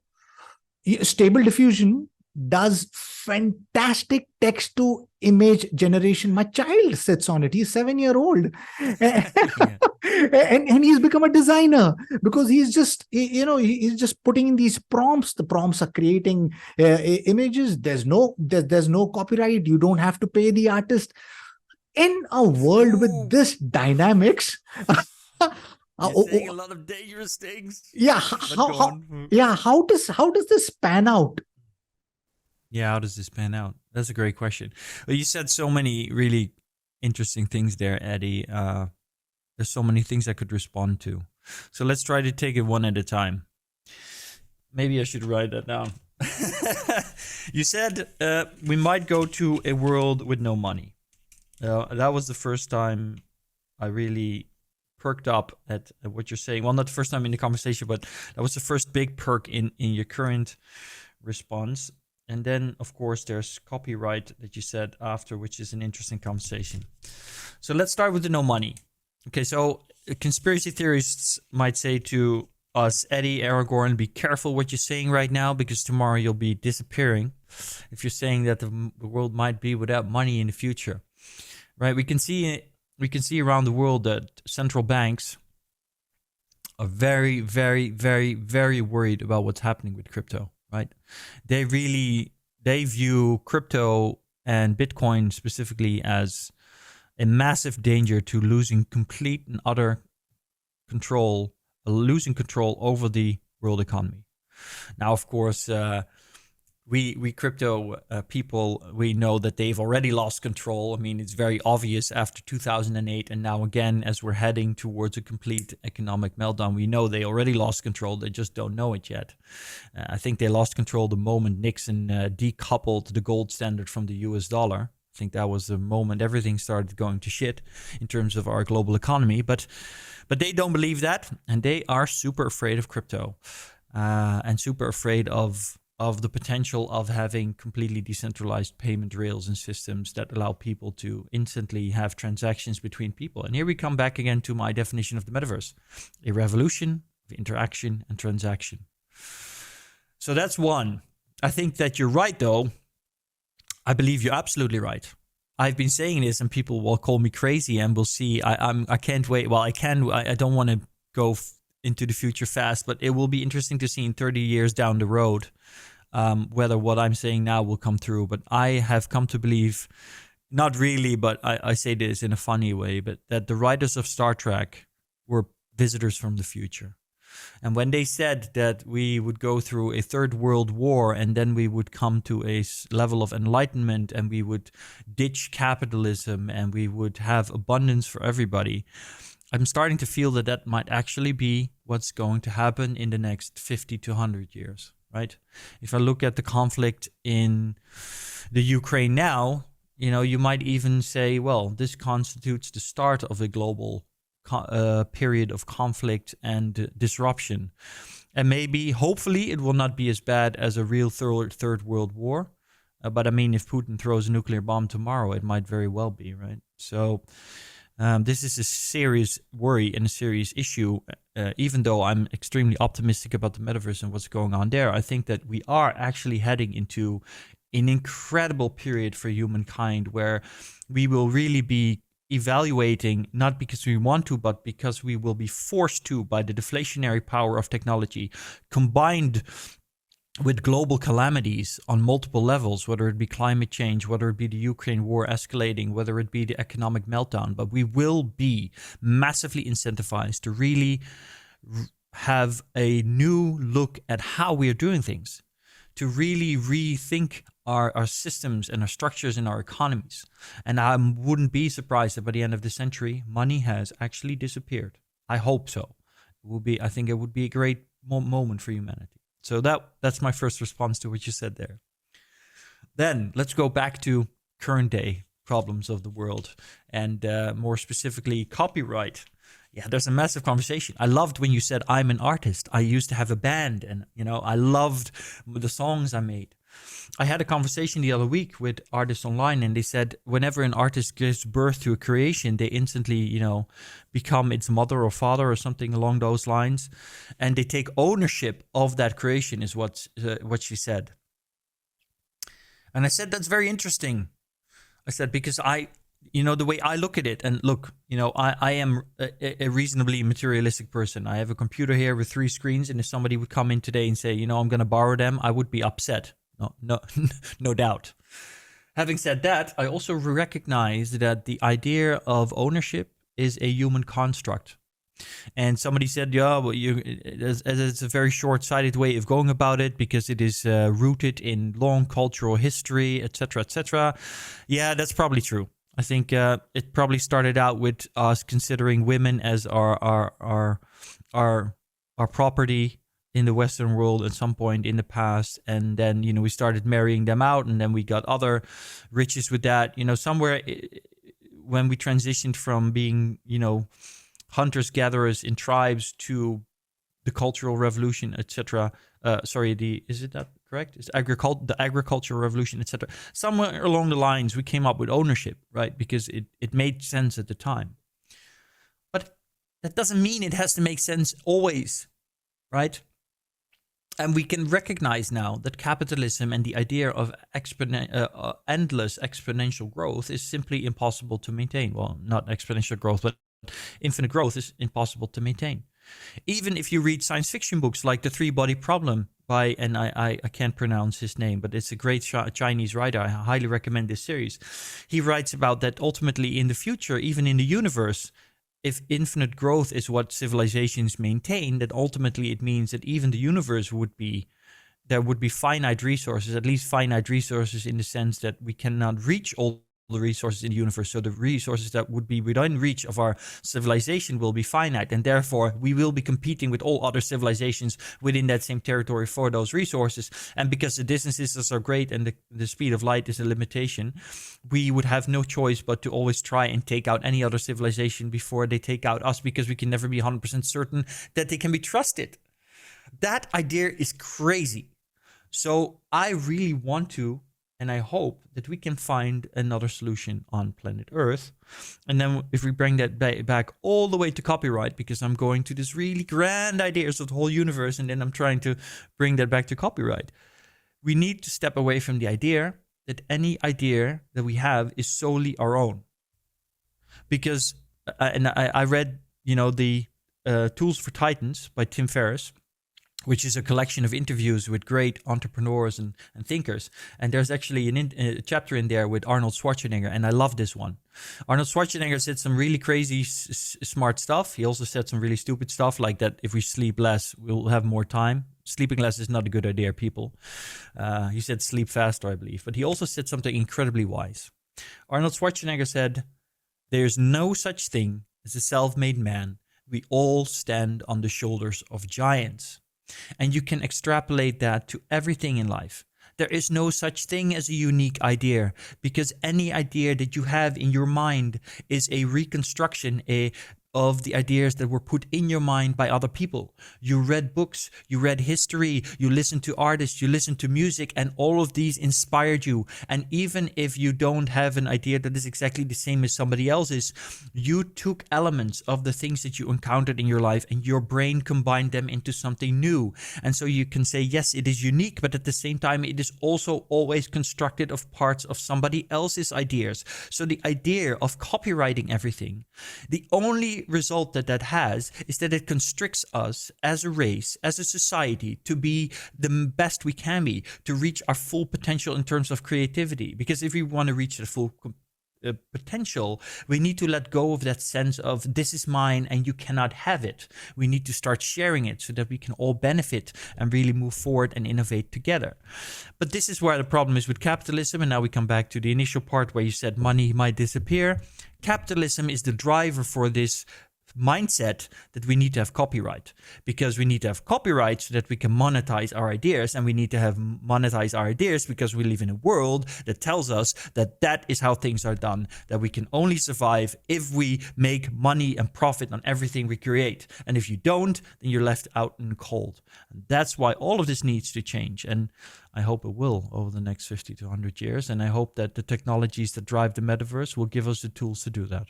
Stable Diffusion does fantastic text to image generation. My child sits on it. He's 7-year-old. And he's become a designer, because he's just putting in these prompts. The prompts are creating images. There's no copyright. You don't have to pay the artist. In a world with this dynamics, You're saying a lot of dangerous things. Yeah, how does this pan out? Yeah, how does this pan out? That's a great question. Well, you said so many really interesting things there, Eddie. There's so many things I could respond to. So let's try to take it one at a time. Maybe I should write that down. You said we might go to a world with no money. That was the first time I really perked up at what you're saying. Well, not the first time in the conversation, but that was the first big perk in your current response. And then, of course, there's copyright that you said after, which is an interesting conversation. So let's start with the no money. Okay, so conspiracy theorists might say to us, Eddie, Aragorn, be careful what you're saying right now, because tomorrow you'll be disappearing if you're saying that the world might be without money in the future. Right? We can see around the world that central banks are very, very, very, very worried about what's happening with crypto, right? They view crypto and Bitcoin specifically as a massive danger to losing complete and utter control, losing control over the world economy. Now, of course, we crypto people, we know that they've already lost control. I mean, it's very obvious after 2008, and now again, as we're heading towards a complete economic meltdown, we know they already lost control. They just don't know it yet. I think they lost control the moment Nixon decoupled the gold standard from the US dollar. I think that was the moment everything started going to shit in terms of our global economy. But they don't believe that, and they are super afraid of crypto and super afraid of the potential of having completely decentralized payment rails and systems that allow people to instantly have transactions between people. And here we come back again to my definition of the metaverse: a revolution of interaction and transaction. So that's one. I think that you're right, though. I believe you're absolutely right. I've been saying this, and people will call me crazy, and we'll see. I can't wait. Well, I can. I don't want to go into the future fast, but it will be interesting to see in 30 years down the road whether what I'm saying now will come through. But I have come to believe, not really, but I say this in a funny way, but that the writers of Star Trek were visitors from the future. And when they said that we would go through a third world war and then we would come to a level of enlightenment and we would ditch capitalism and we would have abundance for everybody, I'm starting to feel that that might actually be what's going to happen in the next 50 to 100 years, right? If I look at the conflict in the Ukraine now, you might even say, well, this constitutes the start of a global period of conflict and disruption. And maybe, hopefully, it will not be as bad as a real third world war. But I mean, if Putin throws a nuclear bomb tomorrow, it might very well be, right? So this is a serious worry and a serious issue. Even though I'm extremely optimistic about the metaverse and what's going on there, I think that we are actually heading into an incredible period for humankind where we will really be evaluating, not because we want to, but because we will be forced to by the deflationary power of technology, combined with global calamities on multiple levels, whether it be climate change, whether it be the Ukraine war escalating, whether it be the economic meltdown. But we will be massively incentivized to really have a new look at how we are doing things, to really rethink our systems and our structures in our economies. And I wouldn't be surprised that by the end of the century, money has actually disappeared. I hope so. I think it would be a great moment for humanity. So that's my first response to what you said there. Then let's go back to current day problems of the world, and more specifically copyright. Yeah, there's a massive conversation. I loved when you said I'm an artist. I used to have a band, and I loved the songs I made. I had a conversation the other week with artists online, and they said whenever an artist gives birth to a creation, they instantly, become its mother or father or something along those lines, and they take ownership of that creation, is what she said. And I said that's very interesting. I said because the way I look at it, and look, I am a reasonably materialistic person. I have a computer here with 3 screens, and if somebody would come in today and say, I'm going to borrow them, I would be upset. No doubt. Having said that, I also recognize that the idea of ownership is a human construct. And somebody said, yeah, well, it's a very short-sighted way of going about it because it is rooted in long cultural history, etc., etc. Yeah, that's probably true. I think it probably started out with us considering women as our property in the Western world at some point in the past, and then we started marrying them out, and then we got other riches with that. Somewhere when we transitioned from being hunters gatherers in tribes to the Cultural Revolution, etc. Is it that correct? It's the agricultural revolution, etc. Somewhere along the lines, we came up with ownership, right? Because it made sense at the time. But that doesn't mean it has to make sense always, right? And we can recognize now that capitalism and the idea of endless exponential growth is simply impossible to maintain. Well, not exponential growth, but infinite growth is impossible to maintain. Even if you read science fiction books like The Three-Body Problem by, and I can't pronounce his name, but it's a great Chinese writer. I highly recommend this series. He writes about that ultimately in the future, even in the universe, if infinite growth is what civilizations maintain, that ultimately it means that even the universe would be there would be finite resources, at least finite resources in the sense that we cannot reach all the resources in the universe. So the resources that would be within reach of our civilization will be finite, and therefore we will be competing with all other civilizations within that same territory for those resources. And because the distances are so great and the speed of light is a limitation, we would have no choice but to always try and take out any other civilization before they take out us, because we can never be 100% certain that they can be trusted. That idea is crazy. So I really want to, and I hope that we can find another solution on planet Earth. And then if we bring that back all the way to copyright, because I'm going to this really grand ideas of the whole universe, and then I'm trying to bring that back to copyright. We need to step away from the idea that any idea that we have is solely our own. Because, and I read, the Tools for Titans by Tim Ferriss, which is a collection of interviews with great entrepreneurs and thinkers. And there's actually a chapter in there with Arnold Schwarzenegger, and I love this one. Arnold Schwarzenegger said some really crazy, smart stuff. He also said some really stupid stuff, like that if we sleep less, we'll have more time. Sleeping less is not a good idea, people. He said sleep faster, I believe. But he also said something incredibly wise. Arnold Schwarzenegger said, "There's no such thing as a self-made man. We all stand on the shoulders of giants." And you can extrapolate that to everything in life. There is no such thing as a unique idea, because any idea that you have in your mind is a reconstruction of the ideas that were put in your mind by other people. You read books, you read history, you listened to artists, you listened to music, and all of these inspired you. And even if you don't have an idea that is exactly the same as somebody else's, you took elements of the things that you encountered in your life and your brain combined them into something new. And so you can say, yes, it is unique, but at the same time, it is also always constructed of parts of somebody else's ideas. So the idea of copywriting everything, the only result that has is that it constricts us as a race, as a society, to be the best we can be, to reach our full potential in terms of creativity. Because if we want to reach the full potential, we need to let go of that sense of this is mine and you cannot have it. We need to start sharing it so that we can all benefit and really move forward and innovate together. But this is where the problem is with capitalism. And now we come back to the initial part where you said money might disappear. Capitalism is the driver for this mindset that we need to have copyright, because we need to have copyright so that we can monetize our ideas, and we need to have monetize our ideas because we live in a world that tells us that that is how things are done, that we can only survive if we make money and profit on everything we create, and if you don't, then you're left out in the cold. And that's why all of this needs to change, and I hope it will over the next 50 to 100 years, and I hope that the technologies that drive the metaverse will give us the tools to do that.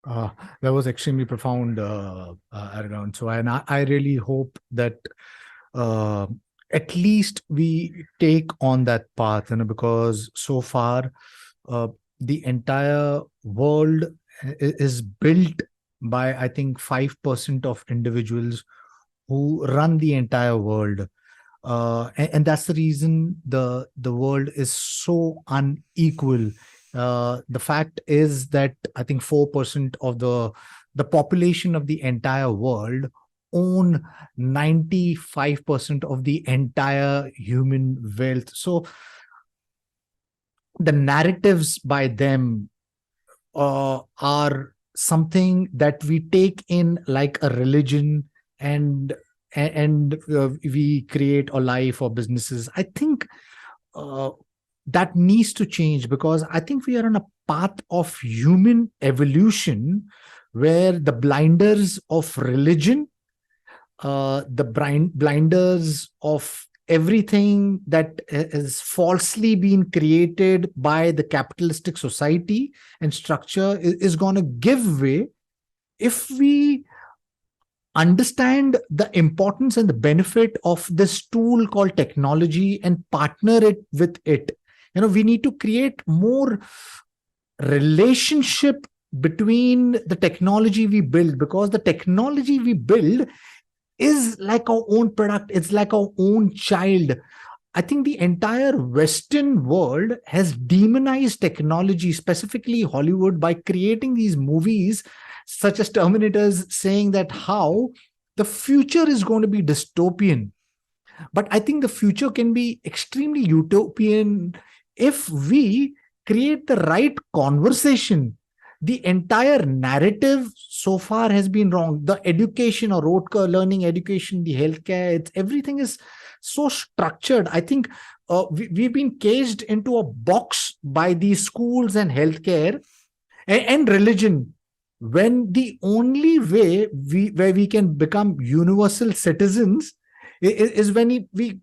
That was extremely profound, Aragorn. So, and I really hope that at least we take on that path, because so far the entire world is built by, I think, 5% of individuals who run the entire world. And that's the reason the world is so unequal. The fact is that I think 4% of the population of the entire world own 95% of the entire human wealth. So the narratives by them are something that we take in like a religion, and we create a life or businesses. I think that needs to change, because I think we are on a path of human evolution where the blinders of religion, the blinders of everything that is falsely being created by the capitalistic society and structure is going to give way if we understand the importance and the benefit of this tool called technology and partner it with it. We need to create more relationship between the technology we build, because the technology we build is like our own product. It's like our own child. I think the entire Western world has demonized technology, specifically Hollywood, by creating these movies such as Terminators, saying that how the future is going to be dystopian. But I think the future can be extremely utopian if we create the right conversation. The entire narrative so far has been wrong. The education or rote learning education, the healthcare, everything is so structured. I think we've been caged into a box by these schools and healthcare and religion, when the only way where we can become universal citizens is when we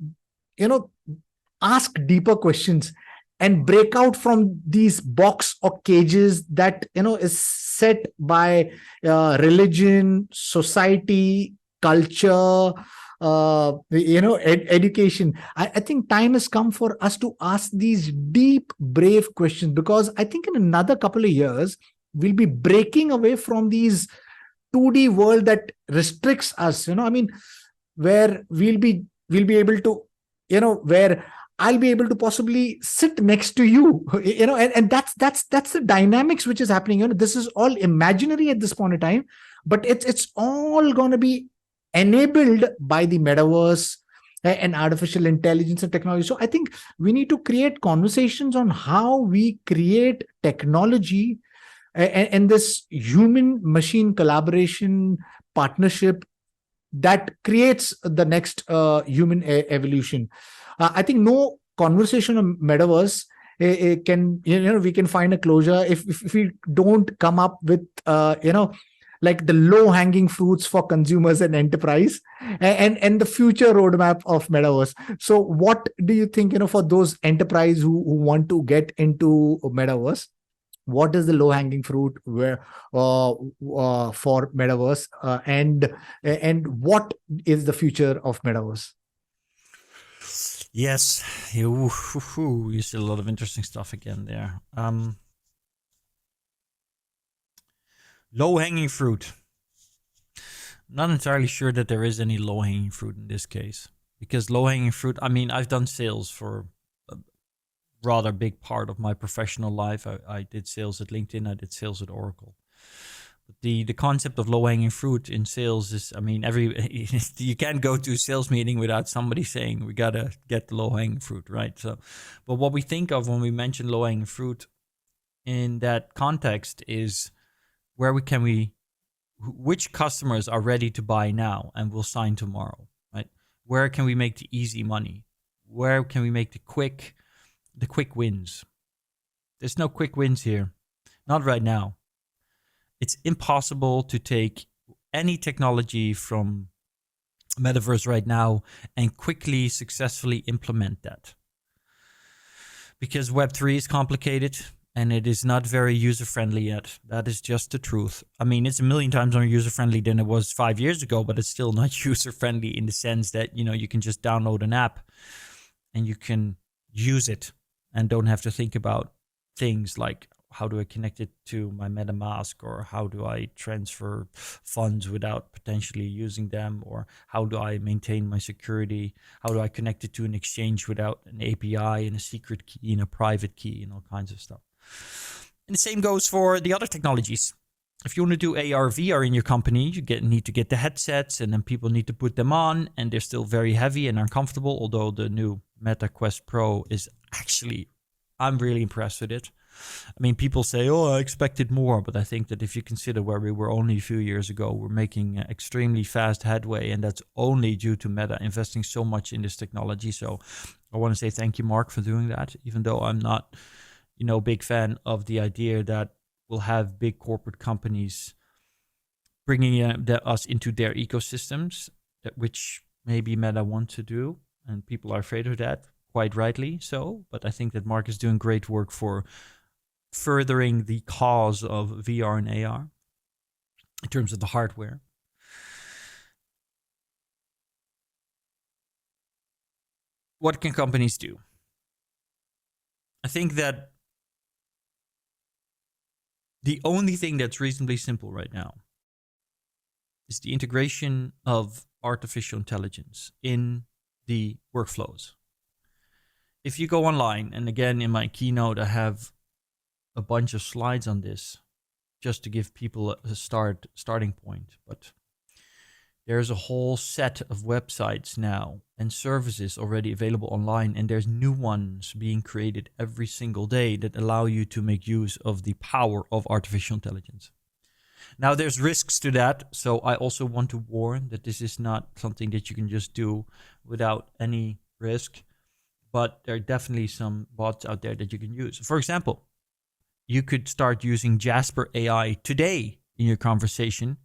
ask deeper questions and break out from these box or cages that is set by religion, society, culture, education. I think time has come for us to ask these deep, brave questions, because I think in another couple of years we'll be breaking away from these 2D world that restricts us. Where we'll be able to, where I'll be able to possibly sit next to you, and that's the dynamics which is happening. This is all imaginary at this point in time, but it's all going to be enabled by the metaverse and artificial intelligence and technology. So I think we need to create conversations on how we create technology and this human machine collaboration partnership that creates the next human evolution. I think no conversation on metaverse can, we can find a closure if we don't come up with, like the low hanging fruits for consumers and enterprise, and the future roadmap of metaverse. So what do you think, for those enterprise who want to get into metaverse? What is the low hanging fruit where for metaverse, and what is the future of metaverse? Yes, you said a lot of interesting stuff again there. Low-hanging fruit. Not entirely sure that there is any low-hanging fruit in this case. Because low-hanging fruit, I've done sales for a rather big part of my professional life. I did sales at LinkedIn, I did sales at Oracle. But the concept of low-hanging fruit in sales is, you can't go to a sales meeting without somebody saying, we got to get the low-hanging fruit, right? So, but what we think of when we mention low-hanging fruit in that context is, which customers are ready to buy now and will sign tomorrow, right? Where can we make the easy money? Where can we make the quick wins? There's no quick wins here. Not right now. It's impossible to take any technology from Metaverse right now and quickly, successfully implement that. Because Web3 is complicated. And it is not very user-friendly yet. That is just the truth. It's a million times more user-friendly than it was 5 years ago, but it's still not user-friendly in the sense that, you can just download an app and you can use it and don't have to think about things like, how do I connect it to my MetaMask, or how do I transfer funds without potentially using them, or how do I maintain my security? How do I connect it to an exchange without an API and a secret key and a private key and all kinds of stuff. And the same goes for the other technologies. If you want to do AR, VR in your company, you need to get the headsets, and then people need to put them on, and they're still very heavy and uncomfortable, although the new Meta Quest Pro is actually, I'm really impressed with it. People say, I expected more, but I think that if you consider where we were only a few years ago, we're making extremely fast headway, and that's only due to Meta investing so much in this technology. So I want to say thank you, Mark, for doing that, even though I'm not big fan of the idea that we'll have big corporate companies bringing us into their ecosystems, which maybe Meta want to do, and people are afraid of that, quite rightly so. But I think that Mark is doing great work for furthering the cause of VR and AR in terms of the hardware. What can companies do? I think that the only thing that's reasonably simple right now is the integration of artificial intelligence in the workflows. If you go online, and again, in my keynote, I have a bunch of slides on this just to give people a starting point. But there's a whole set of websites now and services already available online, and there's new ones being created every single day that allow you to make use of the power of artificial intelligence. Now, there's risks to that, so I also want to warn that this is not something that you can just do without any risk, but there are definitely some bots out there that you can use. For example, you could start using Jasper AI today in your conversation,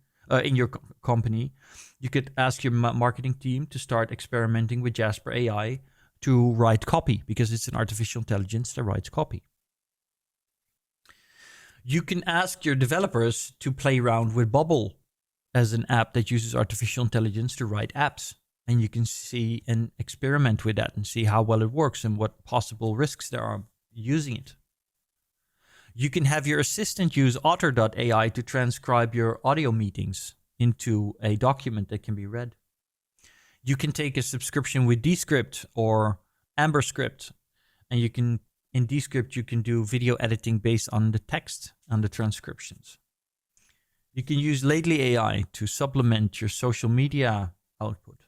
in your company. You could ask your marketing team to start experimenting with Jasper AI to write copy, because it's an artificial intelligence that writes copy. You can ask your developers to play around with Bubble as an app that uses artificial intelligence to write apps. And you can see and experiment with that and see how well it works and what possible risks there are using it. You can have your assistant use Otter.ai to transcribe your audio meetings into a document that can be read. You can take a subscription with Descript or AmberScript, and you can, in Descript, you can do video editing based on the text and the transcriptions. You can use Lately AI to supplement your social media output.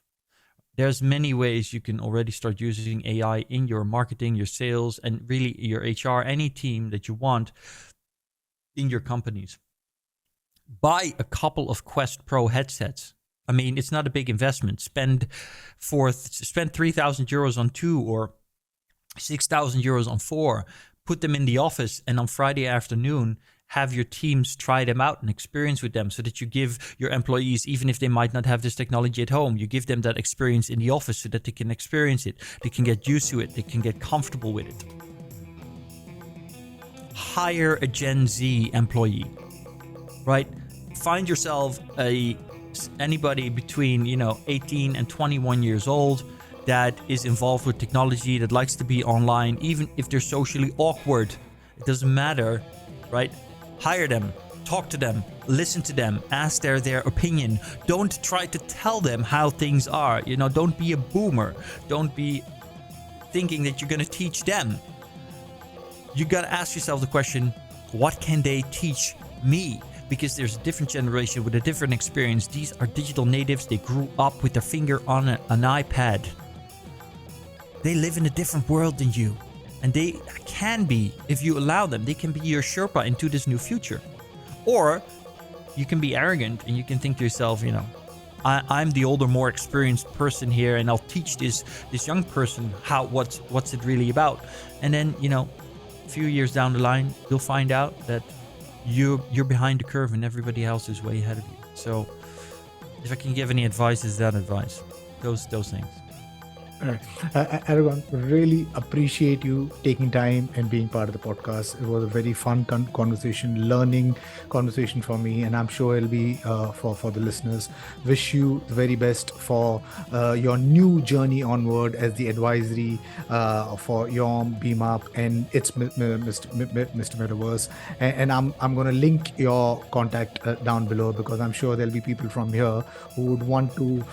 There's many ways you can already start using AI in your marketing, your sales, and really your HR, any team that you want in your companies. Buy a couple of Quest Pro headsets. I mean, it's not a big investment. Spend 3,000 euros on 2 or 6,000 euros on 4. Put them in the office, and on Friday afternoon, have your teams try them out and experience with them, so that you give your employees, even if they might not have this technology at home, you give them that experience in the office so that they can experience it, they can get used to it, they can get comfortable with it. Hire a Gen Z employee, right? Find yourself anybody between 18 and 21 years old that is involved with technology, that likes to be online, even if they're socially awkward. It doesn't matter, right? Hire them, talk to them, listen to them, ask their opinion. Don't try to tell them how things are. Don't be a boomer. Don't be thinking that you're going to teach them. You got to ask yourself the question, what can they teach me? Because there's a different generation with a different experience. These are digital natives. They grew up with their finger on an iPad. They live in a different world than you. And they can be, if you allow them, they can be your Sherpa into this new future. Or you can be arrogant and you can think to yourself, I'm the older, more experienced person here, and I'll teach this young person what's it really about. And then, a few years down the line, you'll find out that you're behind the curve and everybody else is way ahead of you. So if I can give any advice, is that advice. Those things. All right. Aragorn, really appreciate you taking time and being part of the podcast. It was a very fun conversation, learning conversation for me, and I'm sure it'll be for the listeners. Wish you the very best for your new journey onward as the advisory for YOM, Beemup, and its MrMetaverse. And I'm going to link your contact down below, because I'm sure there'll be people from here who would want to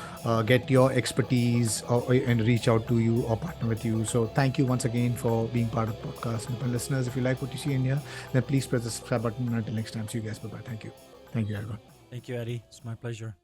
get your expertise and reach out to you or partner with you. So thank you once again for being part of the podcast. And listeners, if you like what you see in here, then please press the subscribe button. Until next time, see you guys. Bye-bye. Thank you. Thank you, everyone. Thank you, Eddie. It's my pleasure.